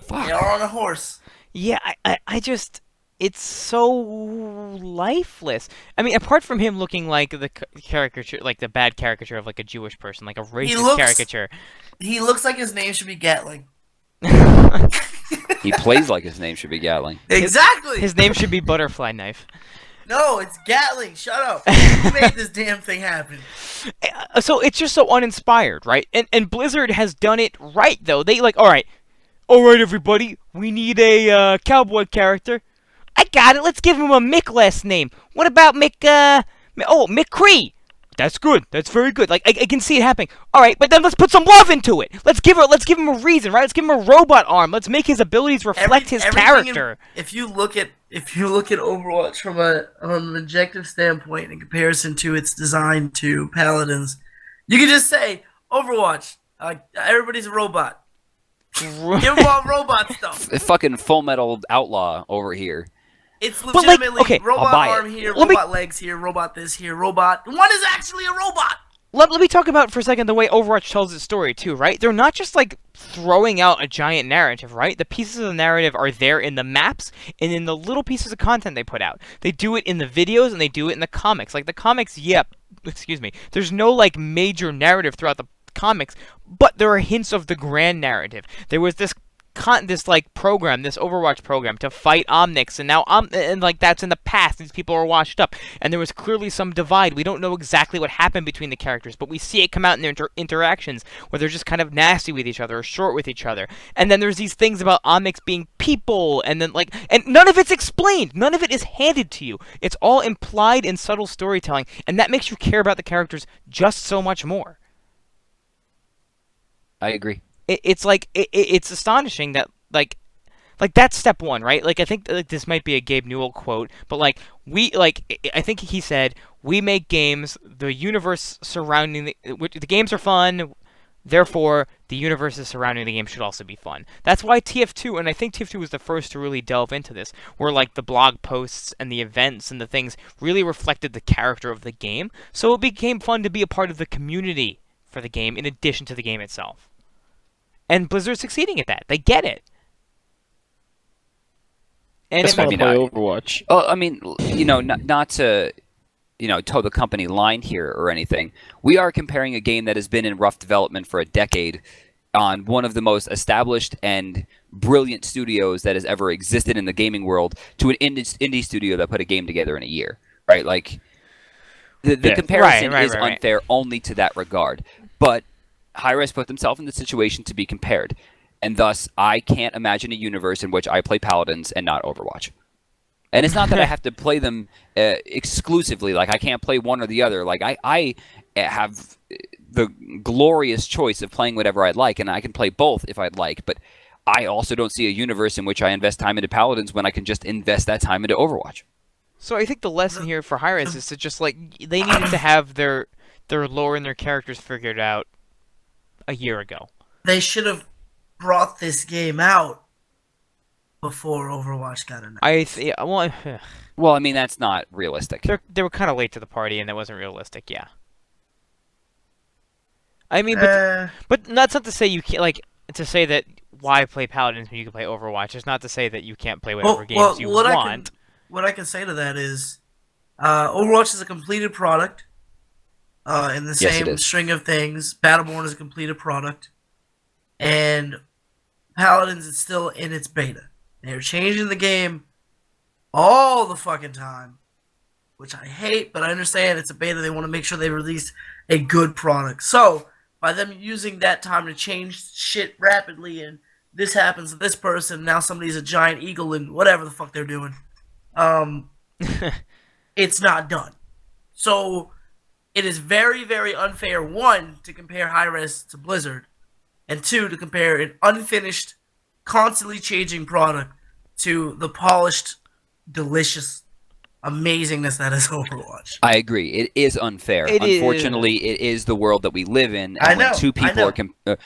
Fuck. They are on a horse. Yeah, I just, it's so lifeless. I mean, apart from him looking like the caricature, like the bad caricature of like a Jewish person, like a racist looks- caricature. He looks like his name should be Gatling. He plays like his name should be Gatling. Exactly. His name should be Butterfly Knife. No, it's Gatling. Shut up. Who made this damn thing happen? So it's just so uninspired, right? And Blizzard has done it right though. They like, all right, everybody, we need a cowboy character. I got it. Let's give him a Mick last name. What about Mick? McCree. That's good. That's very good. Like I can see it happening. All right, but then let's put some love into it. Let's give him a reason, right? Let's give him a robot arm. Let's make his abilities reflect his Everything character. if you look at Overwatch from an objective standpoint in comparison to its design to Paladins, you can just say Overwatch. Everybody's a robot. Give them all robot stuff. A fucking Full Metal Outlaw over here. It's like, legitimately okay, I'll robot buy it. arm here, Let me- robot legs here, robot this here, robot. One is actually a robot. Let me talk about for a second the way Overwatch tells its story too, right? They're not just like throwing out a giant narrative, right? The pieces of the narrative are there in the maps and in the little pieces of content they put out. They do it in the videos and they do it in the comics. Like the comics, excuse me. There's no like major narrative throughout the comics, but there are hints of the grand narrative. There was this program, this Overwatch program to fight Omnics, and now that's in the past. These people are washed up, and there was clearly some divide. We don't know exactly what happened between the characters, but we see it come out in their interactions where they're just kind of nasty with each other or short with each other. And then there's these things about Omnics being people, and then and none of it's explained. None of it is handed to you. It's all implied in subtle storytelling, and that makes you care about the characters just so much more. I agree. It's astonishing that like that's step one, right? Like I think this might be a Gabe Newell quote, but I think he said we make games, the universe surrounding the games are fun, therefore the universes surrounding the game should also be fun. That's why TF2, and I think TF2 was the first to really delve into this, where like the blog posts and the events and the things really reflected the character of the game, so it became fun to be a part of the community for the game in addition to the game itself. And Blizzard's succeeding at that. They get it. And Just it want might to be play not. Overwatch. Oh, I mean, not to, toe the company line here or anything. We are comparing a game that has been in rough development for a decade on one of the most established and brilliant studios that has ever existed in the gaming world to an indie studio that put a game together in a year, right? Like, the Yeah. comparison Right. is unfair only to that regard. But Hi-Res put themselves in the situation to be compared, and thus I can't imagine a universe in which I play Paladins and not Overwatch. And it's not that I have to play them exclusively. Like, I can't play one or the other. Like, I have the glorious choice of playing whatever I'd like, and I can play both if I'd like. But I also don't see a universe in which I invest time into Paladins when I can just invest that time into Overwatch. So I think the lesson here for Hi-Res is to just they needed to have their lore and their characters figured out a year ago. They should have brought this game out before Overwatch got announced. Well, I mean, that's not realistic. They were kind of late to the party, and that wasn't realistic. Yeah. I mean, but that's not to say you can't to say that why play Paladins when you can play Overwatch. It's not to say that you can't play whatever games you want. What I can say to that is, Overwatch is a completed product. in the Yes, it same is. string of things. Battleborn is a completed product, and Paladins is still in its beta. They're changing the game all the fucking time, which I hate, but I understand it's a beta. They want to make sure they release a good product. So, by them using that time to change shit rapidly, and this happens to this person, now somebody's a giant eagle and whatever the fuck they're doing, it's not done. So, it is very, very unfair, one, to compare Hi-Res to Blizzard, and two, to compare an unfinished, constantly changing product to the polished, delicious amazingness that is Overwatch. I agree. It is unfair. Unfortunately, it is the world that we live in. And when two people are,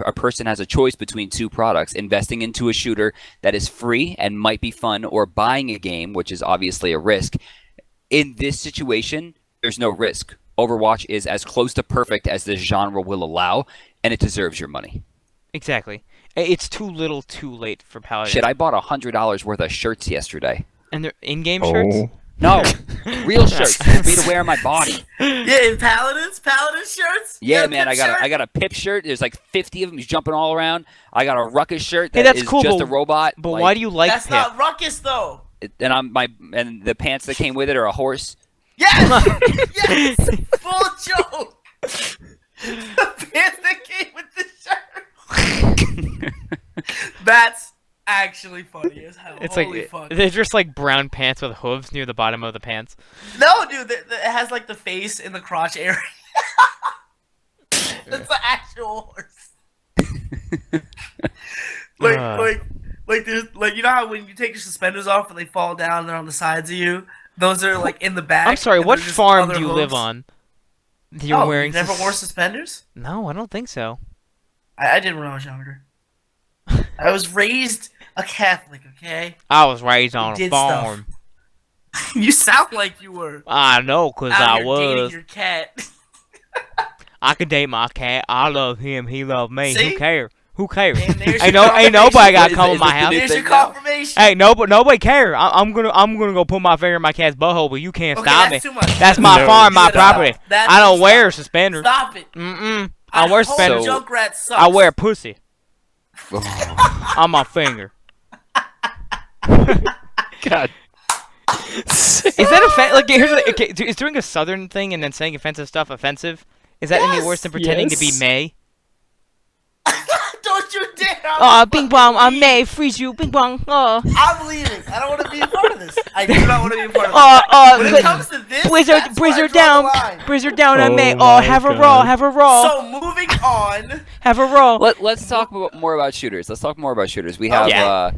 a person has a choice between two products, investing into a shooter that is free and might be fun, or buying a game, which is obviously a risk. In this situation, there's no risk. Overwatch is as close to perfect as the genre will allow, and it deserves your money. Exactly. It's too little, too late for Paladins. Shit, I bought $100 worth of shirts yesterday. And they're in-game shirts? No, real shirts for me to wear on my body. Yeah, in Paladin shirts. Yeah, man, I got a Pip shirt. There's like 50 of them. He's jumping all around. I got a Ruckus shirt that's is cool, just a robot. But why do you like That's Pip? not Ruckus though. And the pants that came with it are a horse. Yes, yes, full joke. The pants that came with the shirt. That's actually funny as hell. It's Holy like fuck. they're just like brown pants with hooves near the bottom of the pants. No, dude, it has like the face in the crotch area. That's the actual horse. Like there's like, you know how when you take your suspenders off and they fall down and they're on the sides of you? Those are like in the back. I'm sorry, and what they're just farm other do you live hooves. on? You're wearing you never wore suspenders? No, I don't think so. I did when I was younger. I was raised a Catholic, okay? I was raised on a did farm. You sound like you were. I know, 'cause out I here dating was. your cat. I could date my cat. I love him. He loved me. See? Who cares? Who cares? And there's Ain't your nobody got What to is come it- in my is it the house. new There's your thing now? confirmation. Hey, nobody care. I'm gonna go put my finger in my cat's butthole, but you can't Okay, stop me. that's too much. That's my No, farm, my shut up. property. That I don't means wear suspenders. Stop it. I wear hope suspenders. Junkrat sucks. I wear pussy on my finger. God. Is that offensive? Like, here's okay, is doing a southern thing and then saying offensive stuff offensive? Is that any Yes! worse than pretending to be Yes. May? Don't you dare. Oh, bing bong, I'm May. Freeze you, bing bong. Oh, I'm leaving. I don't want to be a part of this. I do not want to be a part of this. When it comes to this, that's where I Blizzard draw down, the line. Blizzard down. I'm Oh May. Oh, my have a God. roll, have a roll, So moving on. have a roll. Let's talk more about shooters. We have Yeah.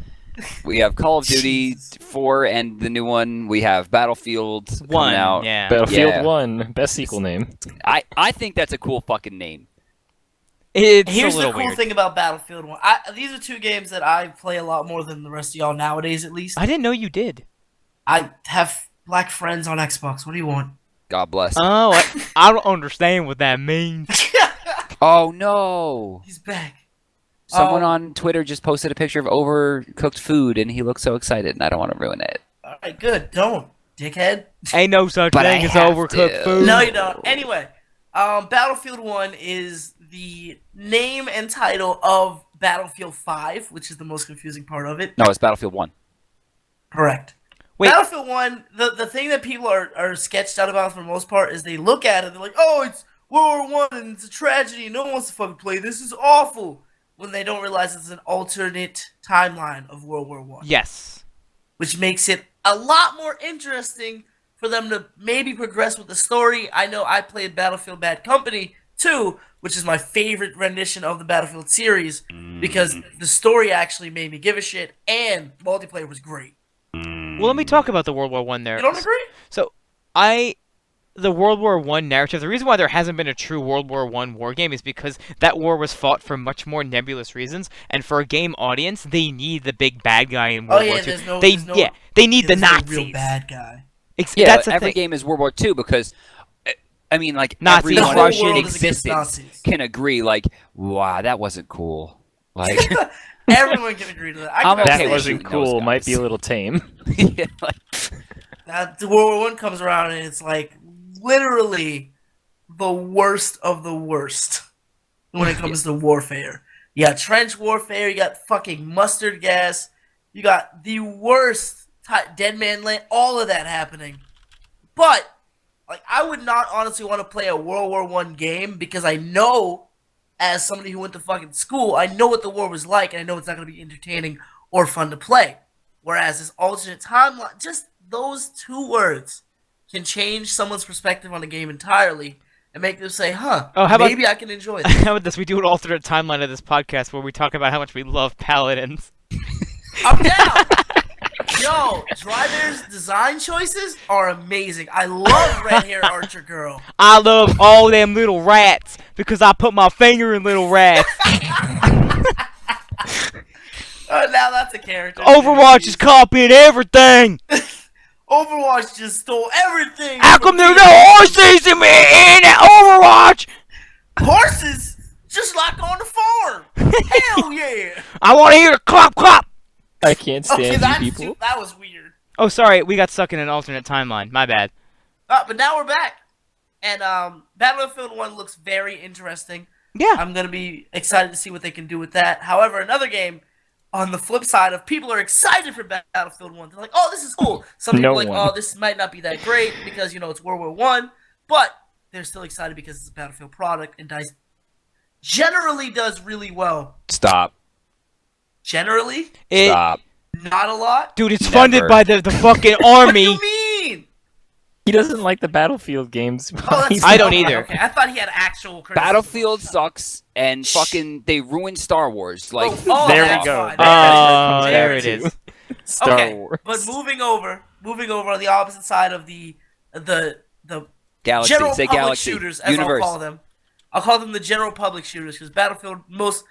we have Call of Duty 4 and the new one. We have Battlefield One, coming out. yeah. Battlefield Yeah. 1, best sequel name. I think that's a cool fucking name. It's Here's a the little cool weird. thing about Battlefield 1. These are two games that I play a lot more than the rest of y'all nowadays, at least. I didn't know you did. I have black friends on Xbox. What do you want? God bless. Oh, I don't understand what that means. Oh no! He's back. Someone on Twitter just posted a picture of overcooked food, and he looks so excited, and I don't want to ruin it. All right, good. Don't, dickhead. Ain't no such But thing I as have overcooked to. food. No, you don't. Anyway, Battlefield 1 is the name and title of Battlefield 5, which is the most confusing part of it. No, it's Battlefield 1. Correct. Wait. Battlefield 1, the thing that people are sketched out about for the most part is they look at it, they're like, oh, it's World War I and it's a tragedy, no one wants to fucking play, this is awful, when they don't realize it's an alternate timeline of World War I. Yes. Which makes it a lot more interesting for them to maybe progress with the story. I know I played Battlefield Bad Company 2, which is my favorite rendition of the Battlefield series, because the story actually made me give a shit, and multiplayer was great. Well, let me talk about the World War One there. You don't agree? So, the World War One narrative, the reason why there hasn't been a true World War One war game is because that war was fought for much more nebulous reasons, and for a game audience, they need the big bad guy in World War Two. They need the no Nazis. real bad guy. Yeah, That's the every thing. game is World War II because, I mean, like, Nazis, everyone Russian in world is against existence Nazis. can agree, like, wow, that wasn't cool. Like, Everyone can agree to that. I I'm can okay That with wasn't shooting those cool. Might be a guys. little tame. yeah, like, That the World War I comes around and it's like literally the worst of the worst when it comes to warfare. You got trench warfare, you got fucking mustard gas, you got the worst dead man land, all of that happening. But like, I would not honestly want to play a World War I game because I know, as somebody who went to fucking school, I know what the war was like, and I know it's not going to be entertaining or fun to play. Whereas this alternate timeline, just those two words can change someone's perspective on a game entirely and make them say, huh, maybe I can enjoy this. How about this? We do an alternate timeline of this podcast where we talk about how much we love Paladins. I'm down! Yo, Drybear's design choices are amazing. I love Red Hair Archer Girl. I love all them little rats because I put my finger in little rats. Now that's a character. Overwatch is copying everything. Overwatch just stole everything. How come there are no horses in Overwatch? Horses? Just like on the farm. Hell yeah. I want to hear the clop clop. I can't stand you people. That was weird. Oh, sorry, we got stuck in an alternate timeline. My bad. But now we're back. And Battlefield 1 looks very interesting. Yeah. I'm going to be excited to see what they can do with that. However, another game, on the flip side of people are excited for Battlefield 1. They're like, oh, this is cool. Some people are like, oh, this might not be that great because, you know, it's World War 1. But they're still excited because it's a Battlefield product, and DICE generally does really well. Stop. Generally? Stop. Not a lot? Dude, it's funded by the fucking army. What do you mean? He doesn't like the Battlefield games. Oh, I don't either. Okay. I thought he had actual criticism. Battlefield sucks, and fucking they ruined Star Wars. Like, there we that's go. fine. Oh, there it is. Star Wars. But moving over on the opposite side of the Galaxy. general Say public Galaxy. shooters, as Universe. I'll call them. I'll call them the general public shooters because Battlefield, most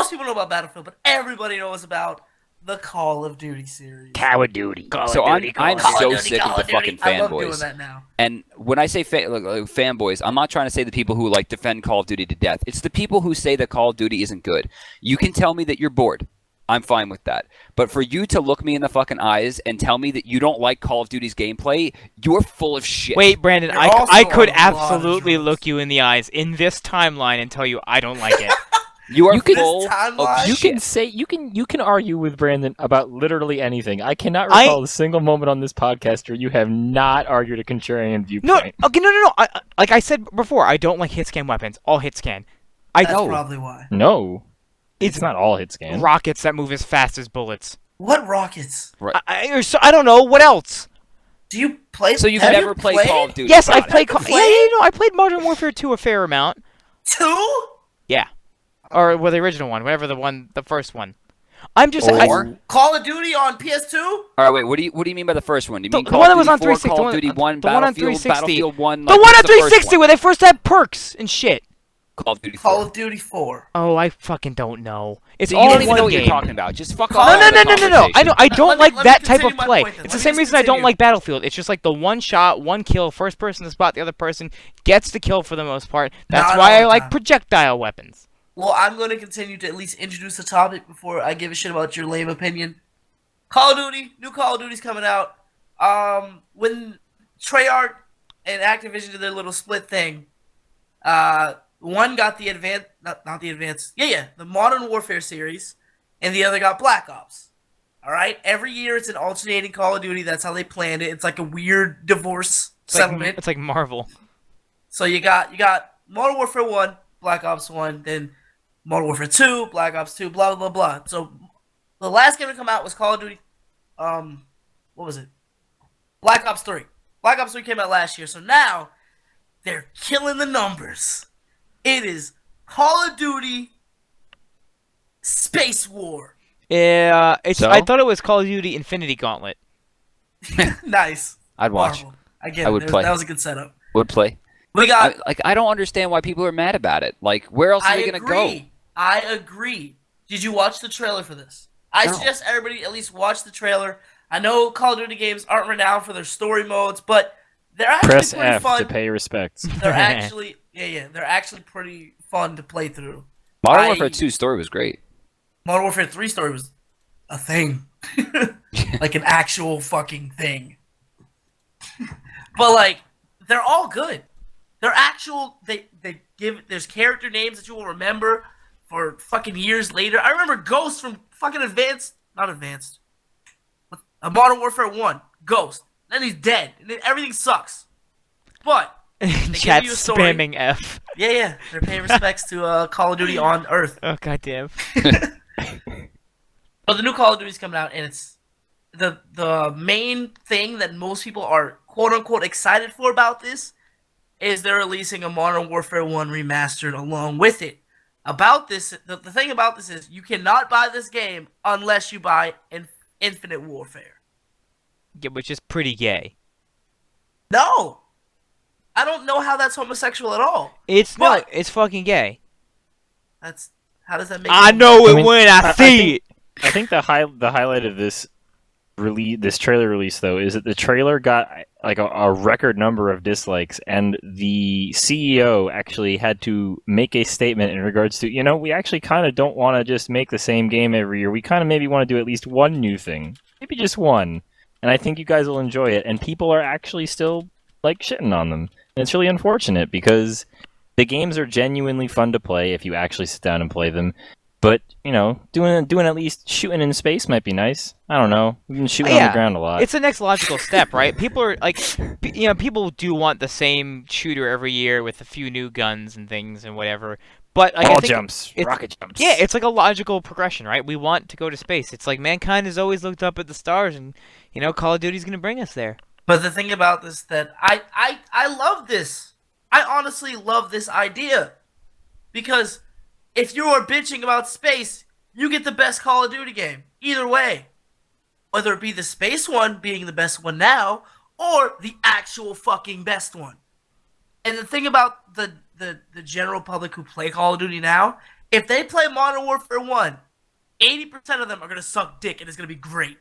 people know about Battlefield, but everybody knows about the Call of Duty series. Call of Duty. So I'm so sick of the fucking I love doing fanboys. that now. And when I say fanboys, I'm not trying to say the people who like defend Call of Duty to death. It's the people who say that Call of Duty isn't good. You can tell me that you're bored. I'm fine with that. But for you to look me in the fucking eyes and tell me that you don't like Call of Duty's gameplay, you're full of shit. Wait, Brandon, You're I also could on a lot of absolutely drugs. look you in the eyes in this timeline and tell you I don't like it. You are You can- full This timeline- of You shit. can say you can argue with Brandon about literally anything. I cannot recall a single moment on this podcast where you have not argued a contrarian No, viewpoint. okay, no. Like I said before, I don't like hit scan weapons. All hit scan. I That's know probably why. No, it's not all hit scan. rockets that move as fast as bullets. What rockets? I don't know what else. Do you play? So you've have never you played Call of Duty? Yes, Got I've it. played. Have you Yeah, played? I played Modern Warfare 2 a fair amount. 2? Yeah, or well, the original one, whatever the first one. I'm just Or- Call of Duty on PS2? All right, wait. What do you mean by the first one? Do you mean The Call one of that was Duty on 4, 360, Call the of one- Duty 1, the one on Battlefield, 360. Battlefield 1? the Like, one what's on the first 360 one? where they first had perks and shit. Call of Duty 4. Call of Duty 4. Oh, I fucking don't know. It's So all you don't even one know what game. you're talking about. Just fuck No, off. No, with the no. I conversation. know. I don't Let me- like let me that type of continue my play. point then. It's Let the me same just reason I don't continue. like Battlefield. It's just like the one shot, one kill, first person to spot the other person gets the kill for the most part. That's Not why all I the like time. projectile weapons. Well, I'm going to continue to at least introduce the topic before I give a shit about your lame opinion. Call of Duty, new Call of Duty's coming out. When Treyarch and Activision did their little split thing, one got the the Modern Warfare series, and the other got Black Ops. All right, every year it's an alternating Call of Duty. That's how they planned it. It's like a weird divorce settlement. It's like Marvel. So you got Modern Warfare 1, Black Ops 1, then Modern Warfare 2, Black Ops 2, blah blah blah. So the last game to come out was Call of Duty what was it? Black Ops 3. Black Ops 3 came out last year. So now they're killing the numbers. It is Call of Duty Space War. Yeah, So? I thought it was Call of Duty Infinity Gauntlet. Nice. I'd watch. Marvel. I get I it. would play. That was a good setup. Would play. We got I don't understand why people are mad about it. Like, where else are I they gonna go? agree. I agree. Did you watch the trailer for this? I No. suggest everybody at least watch the trailer. I know Call of Duty games aren't renowned for their story modes, but they're actually Press pretty F fun. to pay respects. They're actually they're actually pretty fun to play through. Modern I- Warfare 2 story was great. Modern Warfare 3 story was a thing. Like an actual fucking thing. But like they're all good. They're actual. There's character names that you will remember for fucking years later. I remember Ghost from fucking not Advanced. Modern Warfare 1. Ghost. Then he's dead. And then everything sucks. But they Chat give you a story. spamming F. Yeah. They're paying respects to Call of Duty on Earth. Oh goddamn. But the new Call of Duty is coming out, and it's the main thing that most people are quote unquote excited for about this is they're releasing a Modern Warfare 1 remastered along with it. About this, the thing about this is you cannot buy this game unless you buy Infinite Warfare. Yeah, which is pretty gay. No, I don't know how that's homosexual at all. It's But- it's fucking gay. That's how does that make? I sense? know I it mean, when I see it. I think the highlight of this trailer release though is that the trailer got like a record number of dislikes, and the CEO actually had to make a statement in regards to, we actually kind of don't want to just make the same game every year. We kind of maybe want to do at least one new thing, maybe just one. And I think you guys will enjoy it. And people are actually still like shitting on them. And it's really unfortunate because the games are genuinely fun to play if you actually sit down and play them. But, doing at least shooting in space might be nice. I don't know. We've been shooting on the ground a lot. It's the next logical step, right? People are like, people do want the same shooter every year with a few new guns and things and whatever. But like, Ball I think jumps, rocket jumps. yeah, it's like a logical progression, right? We want to go to space. It's like mankind has always looked up at the stars, and Call of Duty's gonna bring us there. But the thing about this that I love this. I honestly love this idea because if you are bitching about space, you get the best Call of Duty game. Either way. Whether it be the space one being the best one now, or the actual fucking best one. And the thing about the general public who play Call of Duty now, if they play Modern Warfare 1, 80% of them are going to suck dick and it's going to be great.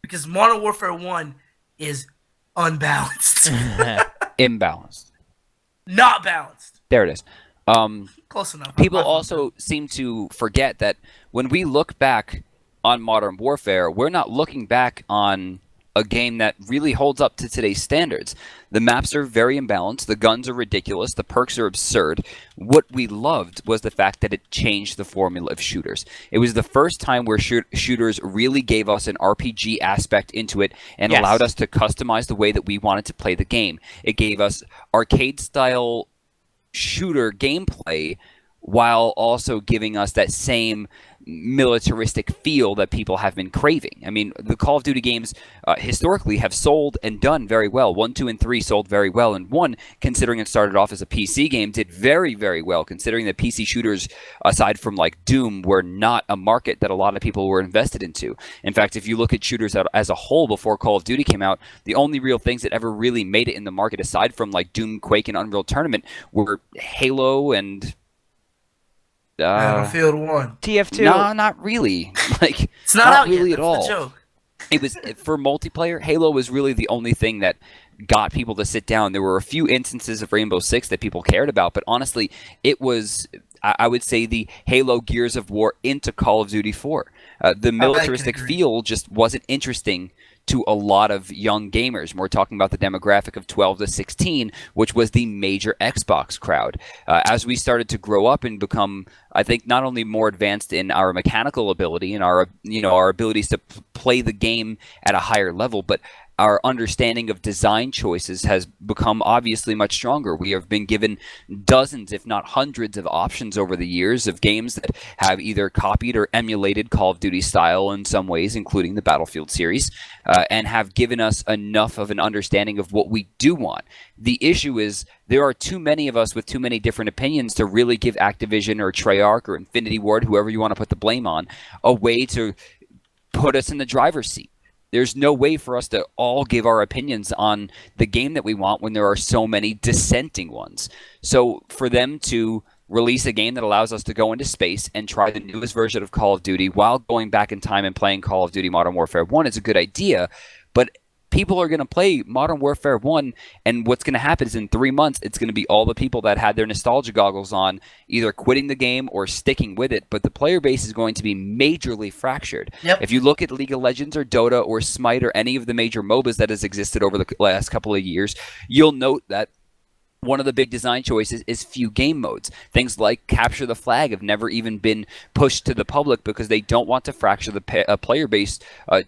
Because Modern Warfare 1 is unbalanced. Imbalanced. Not balanced. There it is. Close enough. People also seem to forget that when we look back on Modern Warfare, we're not looking back on a game that really holds up to today's standards. The maps are very imbalanced. The guns are ridiculous. The perks are absurd. What we loved was the fact that it changed the formula of shooters. It was the first time where shooters really gave us an RPG aspect into it and Yes. allowed us to customize the way that we wanted to play the game. It gave us arcade-style shooter gameplay while also giving us that same militaristic feel that people have been craving. I mean, the Call of Duty games historically have sold and done very well. 1, 2, and 3 sold very well, and 1, considering it started off as a PC game, did very, very well, considering that PC shooters, aside from like Doom, were not a market that a lot of people were invested into. In fact, if you look at shooters as a whole before Call of Duty came out, the only real things that ever really made it in the market, aside from like Doom, Quake, and Unreal Tournament, were Halo and Battlefield 1. TF2. no, not really. Like, It's not out really yet. at That's all. the joke. It was for multiplayer. Halo was really the only thing that got people to sit down. There were a few instances of Rainbow Six that people cared about, but honestly, it was, I would say, the Halo Gears of War into Call of Duty 4. The militaristic agree. feel just wasn't interesting to a lot of young gamers. We're talking about the demographic of 12 to 16, which was the major Xbox crowd. As we started to grow up and become, I think, not only more advanced in our mechanical ability and our abilities to play the game at a higher level, but our understanding of design choices has become obviously much stronger. We have been given dozens, if not hundreds, of options over the years of games that have either copied or emulated Call of Duty style in some ways, including the Battlefield series, and have given us enough of an understanding of what we do want. The issue is there are too many of us with too many different opinions to really give Activision or Treyarch or Infinity Ward, whoever you want to put the blame on, a way to put us in the driver's seat. There's no way for us to all give our opinions on the game that we want when there are so many dissenting ones. So for them to release a game that allows us to go into space and try the newest version of Call of Duty while going back in time and playing Call of Duty Modern Warfare 1 is a good idea, but people are going to play Modern Warfare 1, and what's going to happen is in 3 months, it's going to be all the people that had their nostalgia goggles on, either quitting the game or sticking with it, but the player base is going to be majorly fractured. Yep. If you look at League of Legends or Dota or Smite or any of the major MOBAs that has existed over the last couple of years, you'll note that One of the big design choices is few game modes. Things like Capture the Flag have never even been pushed to the public because they don't want to fracture the player base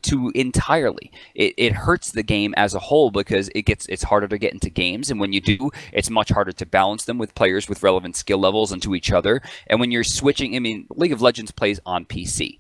too entirely. It hurts the game as a whole because it's harder to get into games, and when you do, it's much harder to balance them with players with relevant skill levels and to each other. And when you're switching, I mean, League of Legends plays on PC.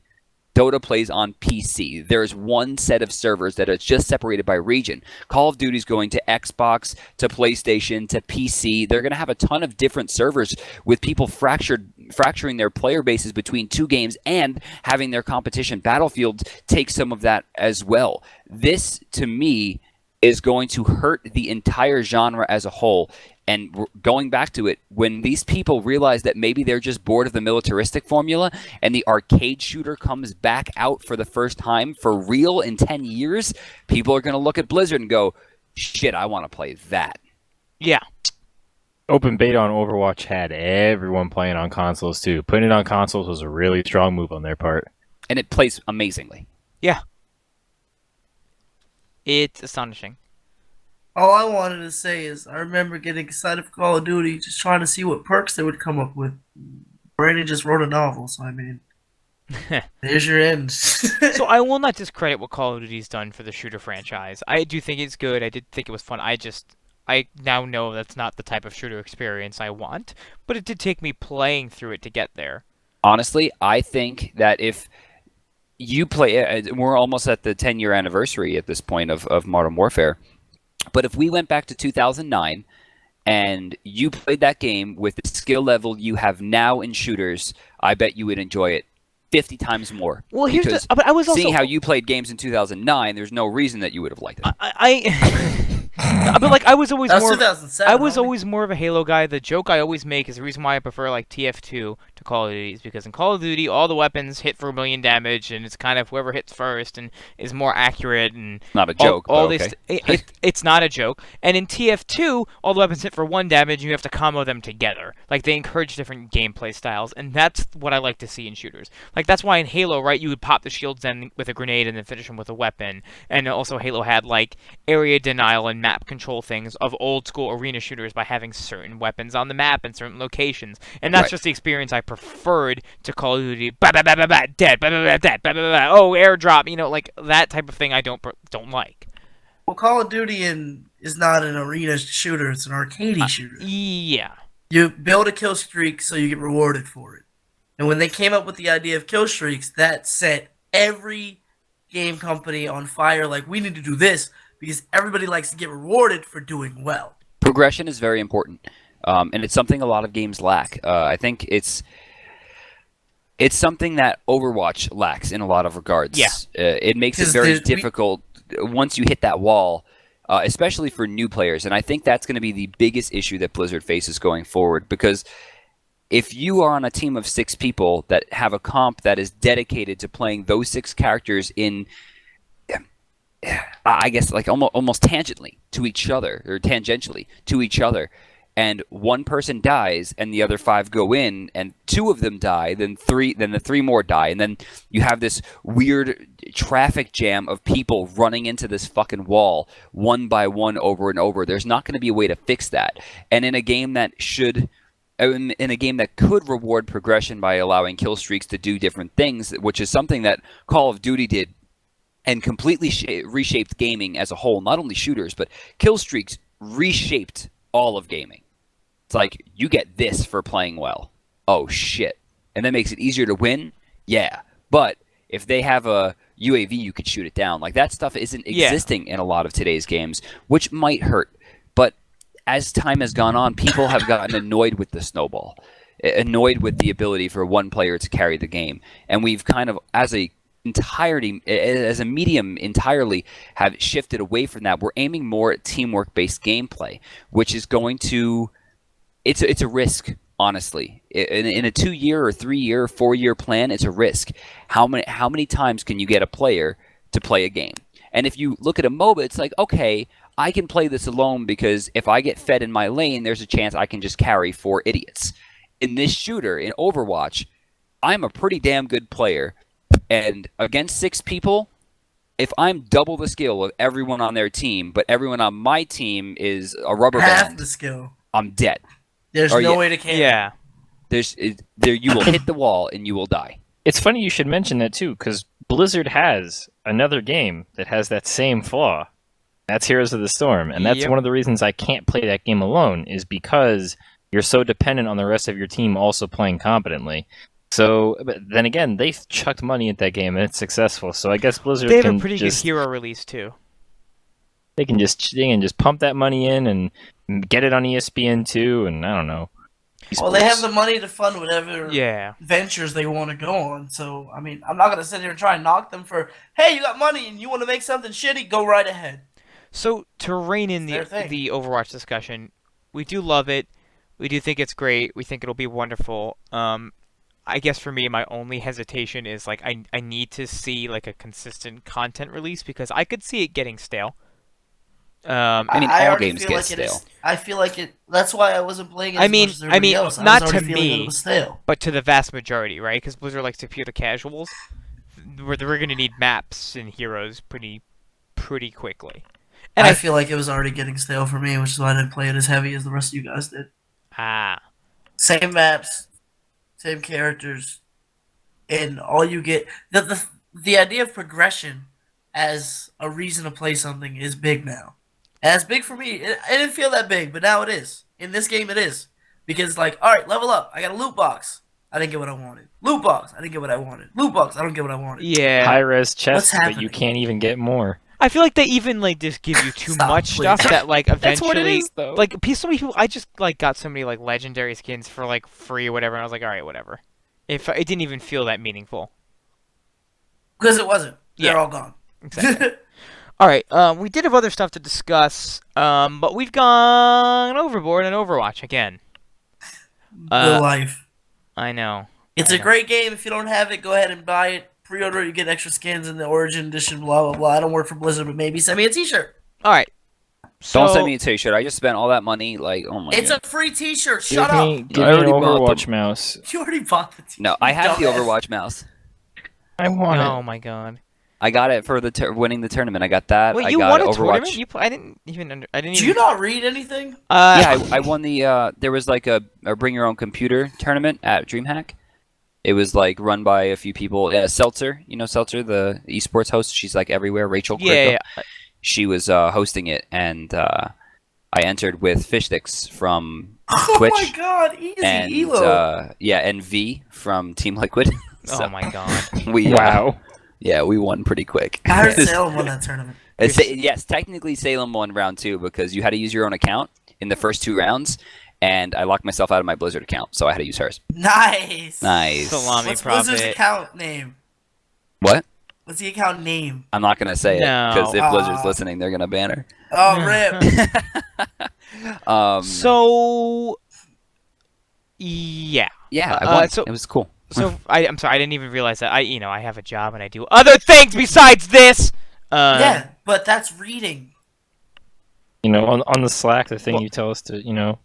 Dota plays on PC. There's one set of servers that are just separated by region. Call of Duty's going to Xbox, to PlayStation, to PC. They're going to have a ton of different servers with people fracturing their player bases between two games and having their competition Battlefield take some of that as well. This, to me, is going to hurt the entire genre as a whole. And going back to it, when these people realize that maybe they're just bored of the militaristic formula and the arcade shooter comes back out for the first time for real in 10 years, people are going to look at Blizzard and go, shit, I want to play that. Yeah. Open beta on Overwatch had everyone playing on consoles too. Putting it on consoles was a really strong move on their part. And it plays amazingly. Yeah. It's astonishing. All I wanted to say is I remember getting excited for Call of Duty, just trying to see what perks they would come up with. Brandon just wrote a novel, so I mean, there's your end. So I will not discredit what Call of Duty's done for the shooter franchise. I do think it's good. I did think it was fun. I now know that's not the type of shooter experience I want, but it did take me playing through it to get there. Honestly, I think that if you play, we're almost at the 10-year anniversary at this point of Modern Warfare. But if we went back to 2009 and you played that game with the skill level you have now in shooters, I bet you would enjoy it 50 times more. Well, here's because but I was also seeing how you played games in 2009, there's no reason that you would have liked it. But like I was always That was more. 2007. I was homie. always more of a Halo guy. The joke I always make is the reason why I prefer like TF2 to Call of Duty is because in Call of Duty all the weapons hit for 1 million damage, and it's kind of whoever hits first and is more accurate and Not a joke, all but this. okay. It's not a joke. And in TF2 all the weapons hit for 1 damage, and you have to combo them together. Like they encourage different gameplay styles, and that's what I like to see in shooters. Like that's why in Halo, right, you would pop the shields then with a grenade and then finish them with a weapon. And also Halo had like area denial and map control things of old school arena shooters by having certain weapons on the map and certain locations. And that's Right. just the experience I preferred to Call of Duty. Bah, bah, bah, bah, bah, dead, bah, bah, bah, dead, bah, bah, bah, bah. Oh, airdrop, like that type of thing I don't like. Well, Call of Duty is not an arena shooter; it's an arcade shooter. Yeah. You build a kill streak so you get rewarded for it. And when they came up with the idea of kill streaks, that set every game company on fire. Like, we need to do this because everybody likes to get rewarded for doing well. Progression is very important, and it's something a lot of games lack. I think it's something that Overwatch lacks in a lot of regards. Yeah. It makes it 'Cause very we- difficult once you hit that wall, especially for new players. And I think that's going to be the biggest issue that Blizzard faces going forward, because if you are on a team of 6 people that have a comp that is dedicated to playing those 6 characters in, I guess, like almost tangentially to each other, or tangentially to each other, and one person dies and the other 5 go in and 2 of them die, then the 3 more die, and then you have this weird traffic jam of people running into this fucking wall one by one over and over. There's not going to be a way to fix that. And in a game that could reward progression by allowing kill streaks to do different things, which is something that Call of Duty did and completely reshaped gaming as a whole. Not only shooters, but kill streaks reshaped all of gaming. It's like, you get this for playing well. Oh, shit. And that makes it easier to win? Yeah. But if they have a UAV, you could shoot it down. Like, that stuff isn't existing in a lot of today's games, which might hurt. But as time has gone on, people have gotten annoyed with the snowball, annoyed with the ability for one player to carry the game. And we've kind of, as a medium entirely, have shifted away from that. We're aiming more at teamwork-based gameplay, which is going to... It's a risk, honestly. In a 2-year or 3-year or 4-year plan, it's a risk. How many times can you get a player to play a game? And if you look at a MOBA, it's like, okay, I can play this alone because if I get fed in my lane, there's a chance I can just carry 4 idiots. In this shooter, in Overwatch, I'm a pretty damn good player. And against 6 people, if I'm double the skill of everyone on their team, but everyone on my team is a rubber Half band, the skill. I'm dead. There's Oh, no yeah. way to cancel. Yeah. You will hit the wall and you will die. It's funny you should mention that too, because Blizzard has another game that has that same flaw. That's Heroes of the Storm, and that's Yep. one of the reasons I can't play that game alone, is because you're so dependent on the rest of your team also playing competently. So, but then again, they've chucked money at that game and it's successful. So I guess Blizzard They have can a pretty just good hero release too. they can just pump that money in and get it on ESPN too, and I don't know. Well, they have the money to fund whatever Yeah. ventures they want to go on. So, I mean, I'm not going to sit here and try and knock them for, hey, you got money and you want to make something shitty, go right ahead. So to rein in Their thing. the Overwatch discussion, we do love it. We do think it's great. We think it'll be wonderful. I guess for me, my only hesitation is like I need to see like a consistent content release because I could see it getting stale. I mean, I all already games feel get like stale. it is. I feel like it. That's why I wasn't playing it. I as mean- much as I everybody mean, else. I not was already to feeling me. that it was stale. But to the vast majority, right? Because Blizzard likes to appeal to casuals. We're going to need maps and heroes pretty quickly. And I feel like it was already getting stale for me, which is why I didn't play it as heavy as the rest of you guys did. Same maps, same characters, and all you get the idea of progression as a reason to play something is big now. And it's big for me. It didn't feel that big, but now it is. In this game, it is because like, all right, level up. I got a loot box. I didn't get what I wanted. Loot box. I didn't get what I wanted. Loot box. I don't get what I wanted. yeah. High res chests, What's but you happening? can't even get more. I feel like they even like just give you too Stop, much please. stuff that like eventually That's what it is, though. like so many people I just like got so many like legendary skins for like free or whatever and I was like, all right, whatever. If it didn't even feel that meaningful. Because it wasn't. They're Yeah. all gone. Exactly. All right, we did have other stuff to discuss, but we've gone overboard in Overwatch again. Real life. I know. It's I a know. great game. If you don't have it, go ahead and buy it. Pre-order, you get extra skins in the Origin Edition. Blah blah blah. I don't work for Blizzard, but maybe send me a T-shirt. All right. So, Don't send me a t-shirt. I just spent all that money. Like, oh my It's god. a free T-shirt. Give Shut me, up. give I me an already bought Overwatch them. mouse. You already bought the T-shirt. No, I have the dumbass. Overwatch mouse. I want Oh it. my god. I got it for the winning the tournament. I got that. Wait, I you got won a Overwatch. tournament? I didn't even I didn't Do even you not read anything? Yeah, I won the. There was like a bring your own computer tournament at DreamHack. It was like run by a few people. Seltzer, you know Seltzer, the esports host. She's like everywhere. Rachel. yeah. Kricko. She was hosting it, and I entered with Fish Sticks from Oh Twitch. my god, easy and Elo. and V from Team Liquid. So Oh my god. we Wow. yeah, we won pretty quick. I heard Salem won that tournament. Yes, technically Salem won round 2 because you had to use your own account in the first 2 rounds, and I locked myself out of my Blizzard account, so I had to use hers. Nice. Nice. Salami What's profit. Blizzard's account name? What? What's the account name? I'm not gonna say it No. because if Blizzard's listening, they're gonna ban her. Oh, rip. So yeah. Yeah, I won. so- It was cool. So I'm sorry, I didn't even realize that. I have a job and I do other things besides this. Yeah, but that's reading. You know, on the Slack, the thing Well- you tell us to, you know.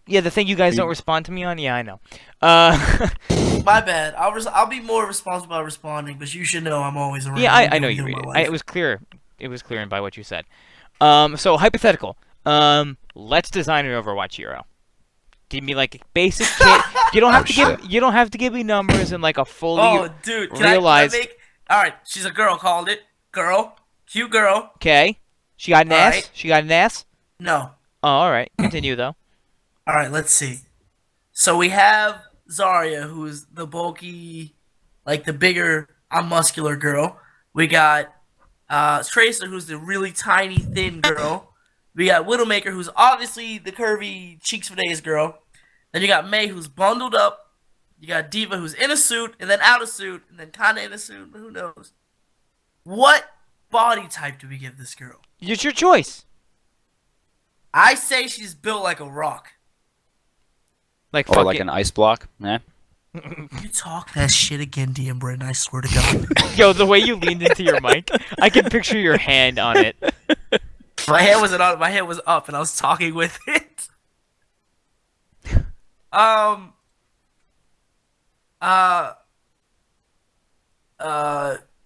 Yeah, the thing you guys You- don't respond to me on. Yeah, I know. My bad. I'll be more responsible about responding, but you should know I'm always around. Yeah, I'm I know doing you my read it. life. It was clear. It was clear by what you said. So hypothetical. Let's design an Overwatch hero. Give me like a basic kit. You don't have to give. You don't have to give me numbers and like a fully. Oh, dude, can realized- I make? All right, she's a girl. Called it girl. Cute girl. Okay. She got an All ass. right. She got an ass. No. Oh, all right. Continue though. All right, let's see. So we have Zarya, who's the bulky, like the bigger, muscular girl. We got Tracer, who's the really tiny, thin girl. We got Widowmaker, who's obviously the curvy cheeks for days girl. Then you got Mei, who's bundled up. You got Diva, who's in a suit, and then out of suit, and then kind of in a suit, but who knows? What body type do we give this girl? It's your choice. I say she's built like a rock. Like Or fuck like it. an ice block. Yeah. You talk that shit again, dmbrandon, I swear to God. Yo, the way you leaned into your mic, I can picture your hand on it. My hand wasn't on. My hand was up, and I was talking with it.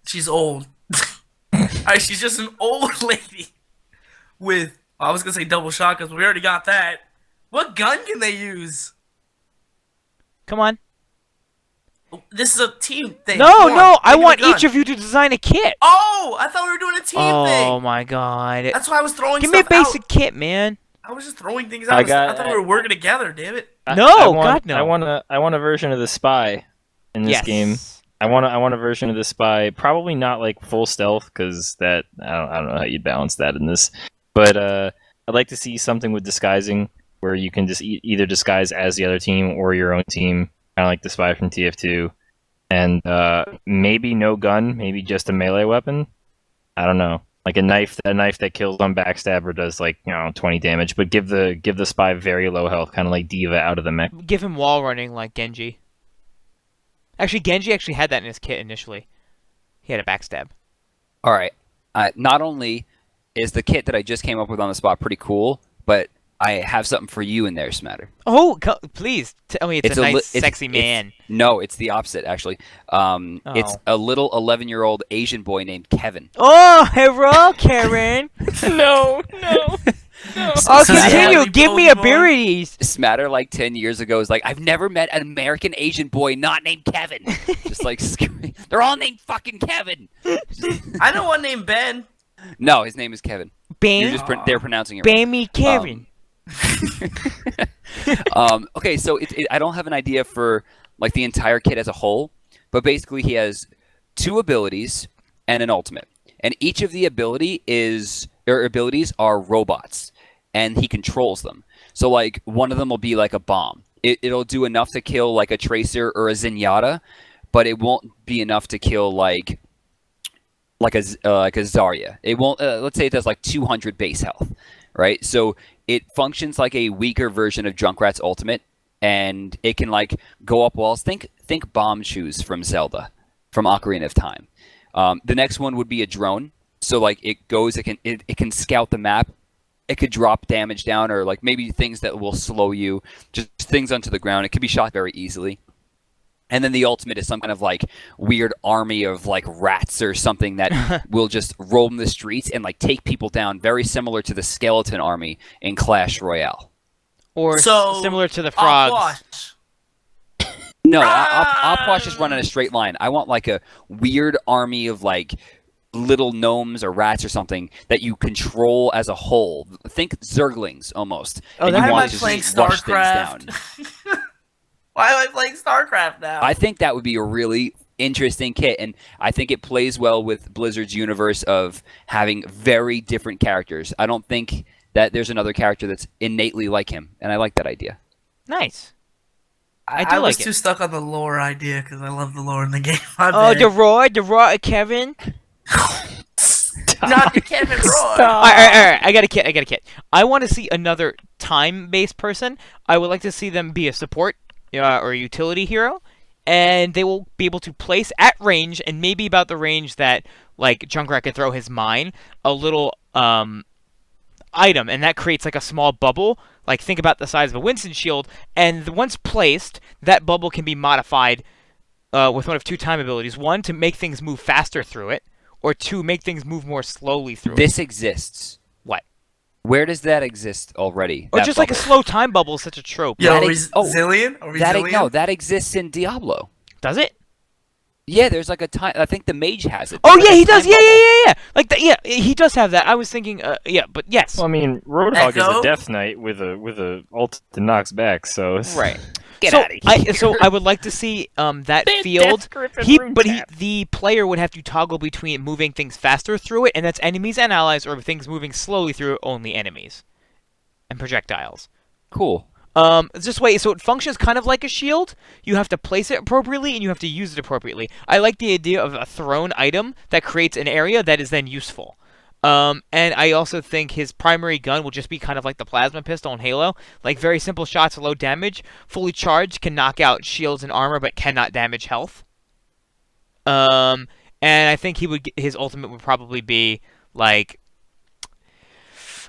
She's old. Alright, she's just an old lady with. I was gonna say double shotguns, but we already got that. What gun can they use? Come on. This is a team thing. No, Come on, no, I think want a gun. each of you to design a kit. Oh, I thought we were doing a team Oh thing. my god. That's why I was throwing Give me a stuff basic out. kit, man. I was just throwing things out. I thought we were working together. Damn it. No, want, God, no. I want a version of the spy in this Yes. game. I want a version of the spy. Probably not like full stealth, because that I don't know how you'd balance that in this. But I'd like to see something with disguising, where you can just either disguise as the other team or your own team, kind of like the spy from TF2. And maybe no gun, maybe just a melee weapon. I don't know, like a knife that kills on backstabber does 20 damage, but give the spy very low health, kind of like Diva out of the mech. Give him wall running like Genji. Actually, Genji actually had that in his kit initially. He had a backstab. All right. Not only is the kit that I just came up with on the spot pretty cool, but I have something for you in there, Smatter. Oh, please tell me it's a nice, sexy man. No, it's the opposite, actually. It's a little 11-year-old Asian boy named Kevin. Oh, hello, Karen. No. Oh, continue. Give me abilities. Smatter, like 10 years ago, was like, I've never met an American Asian boy not named Kevin. Just like, screaming. They're all named fucking Kevin. I know one named Ben. No, his name is Kevin. Ben. They're pronouncing it wrong. Bammy Karen. Okay, so I don't have an idea for like the entire kit as a whole, but basically he has 2 abilities and an ultimate, and each of the abilities are robots, and he controls them. So like one of them will be like a bomb. It'll do enough to kill like a Tracer or a Zenyatta, but it won't be enough to kill like a Zarya. It won't. Let's say it does like 200 base health, right? So it functions like a weaker version of Junkrat's ultimate, and it can like go up walls. Think bomb shoes from Zelda, from Ocarina of Time. The next one would be a drone. So like it can scout the map. It could drop damage down, or like maybe things that will slow you, just things onto the ground. It can be shot very easily. And then the ultimate is some kind of like weird army of like rats or something that will just roam the streets and like take people down, very similar to the skeleton army in Clash Royale. Or So, similar to the frogs. Overwatch. No, Opwash is running a straight line. I want like a weird army of like little gnomes or rats or something that you control as a whole. Think Zerglings almost. Oh, and that you Why am I want to playing just rush things down. StarCraft? Why am I playing StarCraft now? I think that would be a really interesting kit, and I think it plays well with Blizzard's universe of having very different characters. I don't think that there's another character that's innately like him, and I like that idea. Nice. I do I was like it. too stuck on the lore idea because I love the lore in the game. My Oh, bad. the Roy, Kevin. Not the Kevin Roy. All right. I got a kit. I want to see another time-based person. I would like to see them be a support or a utility hero, and they will be able to place at range, and maybe about the range that like Junkrat could throw his mine, a little item, and that creates like a small bubble. Like think about the size of a Winston shield, and once placed, that bubble can be modified with one of 2 time abilities: 1 to make things move faster through it, or 2 make things move more slowly through it. This exists. What? Where does that exist already? Or that just like a bubble? slow time bubble is such a trope. Yo, That are we ex- oh, Zillion? Are we That Zillion? no, that exists in Diablo. Does it? Yeah, there's like a time. I think the mage has it. Oh There's yeah, like a he does. time Yeah, bubble. yeah. Like that. Yeah, he does have that. I was thinking. Yeah, but yes. Well, I mean, Roadhog is Echo? a Death Knight with a ult that knocks back, so it's... Right. Get so out of here. so I would like to see that field. The player would have to toggle between moving things faster through it, and that's enemies and allies, or things moving slowly through it, only enemies and projectiles. Cool. It's just wait, so it functions kind of like a shield. You have to place it appropriately, and you have to use it appropriately. I like the idea of a thrown item that creates an area that is then useful. And I also think his primary gun will just be kind of like the plasma pistol in Halo. Like very simple shots, low damage, fully charged, can knock out shields and armor, but cannot damage health. And I think his ultimate would probably be like,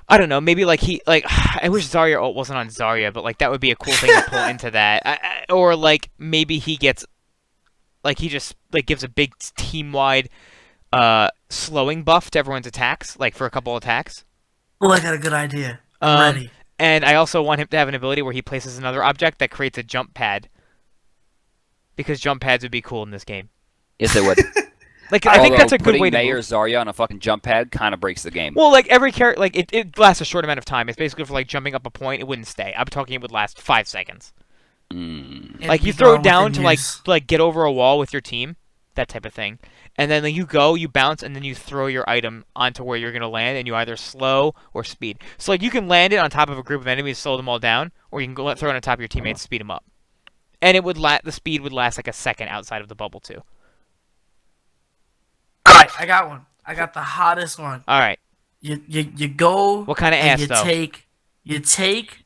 I don't know, maybe like I wish Zarya ult wasn't on Zarya, but like that would be a cool thing to pull into that. Or like maybe he gets, like he just like gives a big team-wide slowing buff to everyone's attacks, like for a couple attacks. Oh, I got a good idea. I'm ready. And I also want him to have an ability where he places another object that creates a jump pad. Because jump pads would be cool in this game. Yes, it would. Like, I think that's a good putting way to Mayor move. Zarya on a fucking jump pad kind of breaks the game. Well, like, every character, like, it lasts a short amount of time. It's basically for, like, jumping up a point. It wouldn't stay. I'm talking it would last 5 seconds. Mm. Like, you throw it down to, like get over a wall with your team. That type of thing. And then like, you bounce, and then you throw your item onto where you're going to land, and you either slow or speed. So, like, you can land it on top of a group of enemies, slow them all down, or you can throw it on top of your teammates, speed them up. And it would the speed would last like a second outside of the bubble, too. All right, I got one. I got the hottest one. All right. You go. What kind of and ass, though? You take.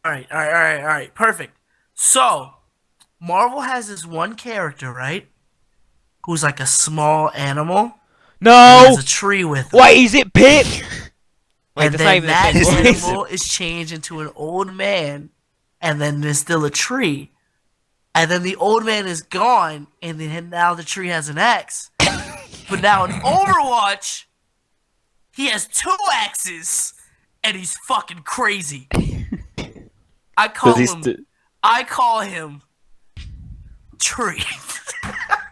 All right. Perfect. So, Marvel has this one character, right? Who's like a small animal. And No! there's a tree with him. Why is it Pit? Wait, And that's not then even that the same voice. animal is changed into an old man, and then there's still a tree. And then the old man is gone, and then now the tree has an axe. But now in Overwatch, he has 2 axes, and he's fucking crazy. I call him Tree.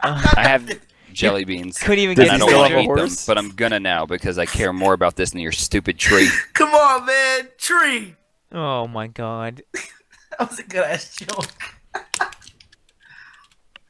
I have jelly beans. Couldn't even Does get I he don't still want have to a eat them, horse? but I'm gonna now because I care more about this than your stupid tree. Come on, man, Tree. Oh my god. That was a good ass joke.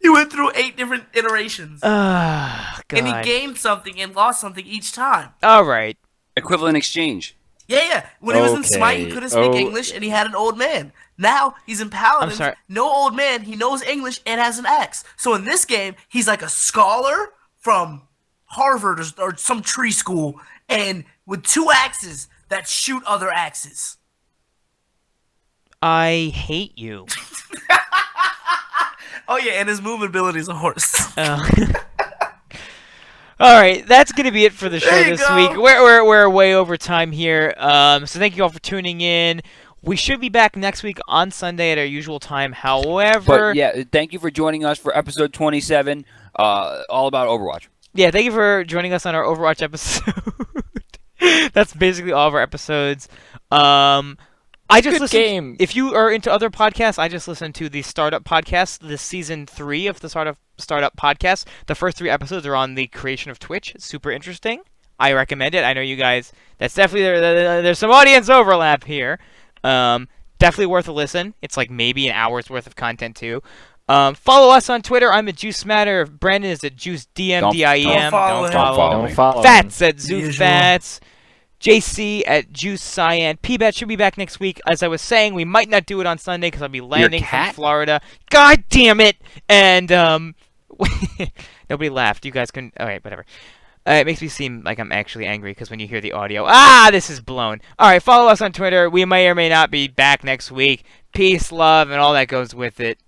He went through 8 different iterations, Ah, and he god. gained something and lost something each time. All right. Equivalent exchange. Yeah. When he was in Smite, he Okay. couldn't speak Oh. English, and he had an old man. Now he's in Paladins. sorry. No old man. He knows English and has an axe. So in this game, he's like a scholar from Harvard or some tree school, and with 2 axes that shoot other axes. I hate you. Oh yeah, and his movement ability is a horse. Oh. All right, that's gonna be it for the show There you this go. week. We're way over time here. So thank you all for tuning in. We should be back next week on Sunday at our usual time. However, But yeah, thank you for joining us for episode 27, all about Overwatch. yeah, thank you for joining us on our Overwatch episode. That's basically all of our episodes. I just Good listened. game. If you are into other podcasts, I just listened to the Startup Podcast, the season 3 of the Startup Podcast. The first 3 episodes are on the creation of Twitch. It's super interesting. I recommend it. I know you guys. That's definitely there's some audience overlap here. Definitely worth a listen. It's like maybe an hour's worth of content too. Follow us on Twitter. I'm at Juice Matter. Brandon is at Juice DMDIEM. Don't follow him. Don't follow Fats him. at Zoo usual. Fats. JC at Juice Cyan. P-Bet should be back next week. As I was saying, we might not do it on Sunday because I'll be landing from cat? Florida. God damn it! And nobody laughed. You guys couldn't. All right, whatever. It makes me seem like I'm actually angry because when you hear the audio, this is blown. All right, follow us on Twitter. We may or may not be back next week. Peace, love, and all that goes with it.